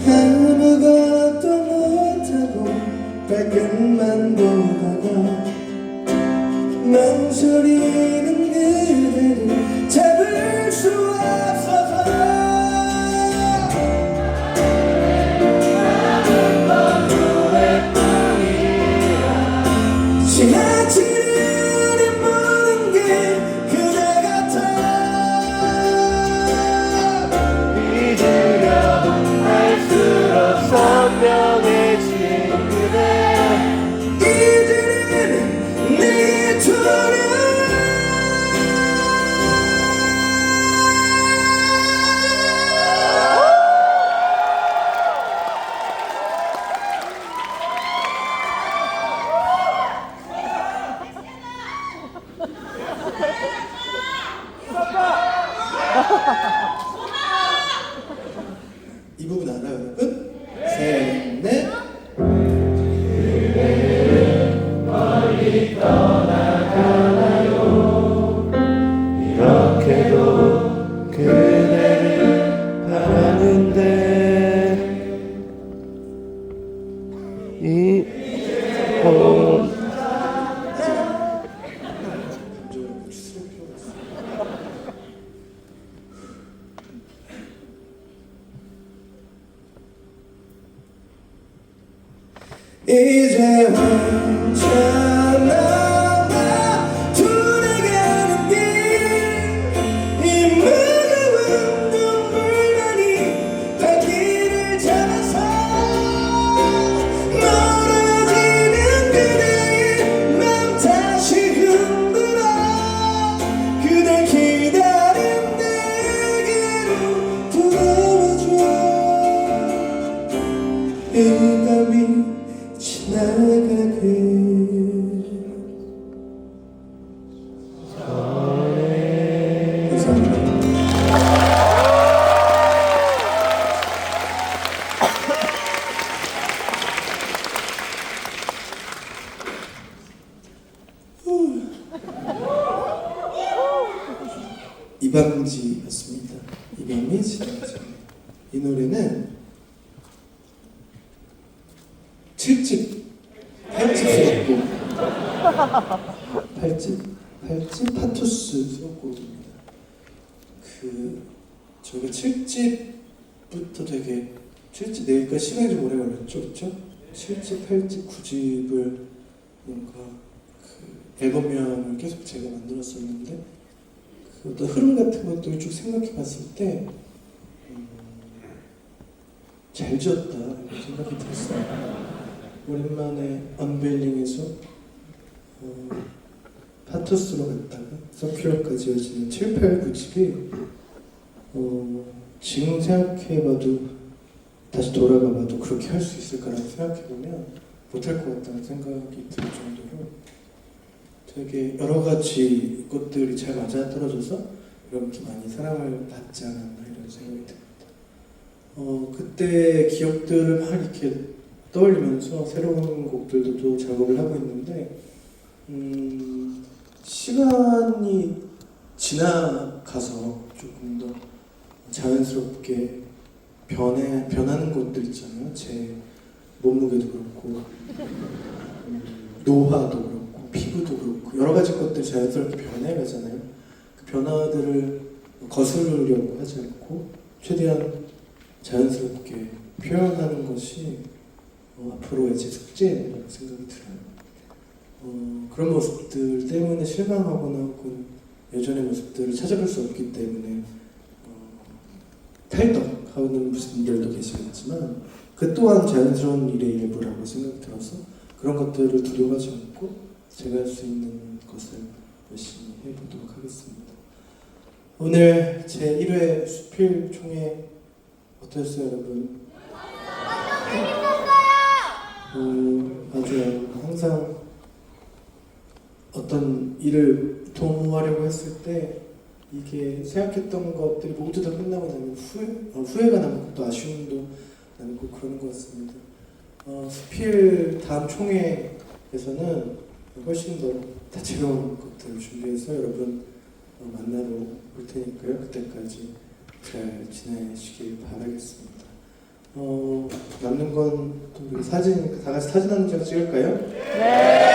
아무것도 못하고 발끝만 보다가 망설이는 그대를 잡을 수 없어서 지나치는 이 모든 게 그대 같아. 이제는 내 두려움 이 부분 알아요, 여러분? 셋, 넷. 이렇게도 그대를 바라는데 이 이제 혼자 남아 돌아가는 길이 무거운 눈물만이 발길을 잡아서 멀어지는 그대의 맘 다시 흔들어 그댈 기다린 내게로 돌아와줘 이 밤이 지나가길 감사합니다. 이방지였습니다. 이밤이 지나가죠. 이 노래는 7집, 8집 수록곡 8집 파토스 수록곡입니다. 저희가 7집부터 되게 7집 내기까지 시간이 좀 오래 걸렸죠, 그렇죠? 7집, 8집, 9집을 뭔가 앨범명을 계속 제가 만들었었는데 어떤 흐름 같은 것들을 쭉 생각해 봤을 때 잘 지었다 이런 생각이 들었어요. 오랜만에 언베일링에서 파토스로 갔다가 서큘러까지 이어지는 7, 8, 9집이 지금 생각해봐도 다시 돌아가봐도 그렇게 할 수 있을까라고 생각해보면 못할 것 같다는 생각이 들 정도로 되게 여러 가지 것들이 잘 맞아떨어져서 이렇게 많이 사랑을 받지 않았나 이런 생각이 듭니다. 그때 기억들을 막 이렇게 떠올리면서 새로운 곡들도 또 작업을 하고 있는데 시간이 지나가서 조금 더 자연스럽게 변하는 것들 있잖아요. 제 몸무게도 그렇고 노화도 그렇고 피부도 그렇고 여러 가지 것들 자연스럽게 변해가잖아요. 그 변화들을 거스르려고 하지 않고 최대한 자연스럽게 표현하는 것이 앞으로의 제 숙제라고 생각이 들어요. 그런 모습들 때문에 실망하거나 혹은 예전의 모습들을 찾아볼 수 없기 때문에 탈덕하는 분들도 계시겠지만 그 또한 자연스러운 일의 일부라고 생각이 들어서 그런 것들을 두려워하지 않고 제가 할 수 있는 것을 열심히 해보도록 하겠습니다. 오늘 제 1회 수필 총회 어떠셨어요, 여러분? 아주 항상 어떤 일을 도모하려고 했을 때 이게 생각했던 것들이 모두 다 끝나고 나면 후회가 남고 또 아쉬움도 남고 그러는 것 같습니다. 수필 다음 총회에서는 훨씬 더 다채로운 것들을 준비해서 여러분 만나러 올 테니까요. 그때까지 잘 지내시길 바라겠습니다. 남는 건 또 사진, 다 같이 사진 한 장 찍을까요? 네.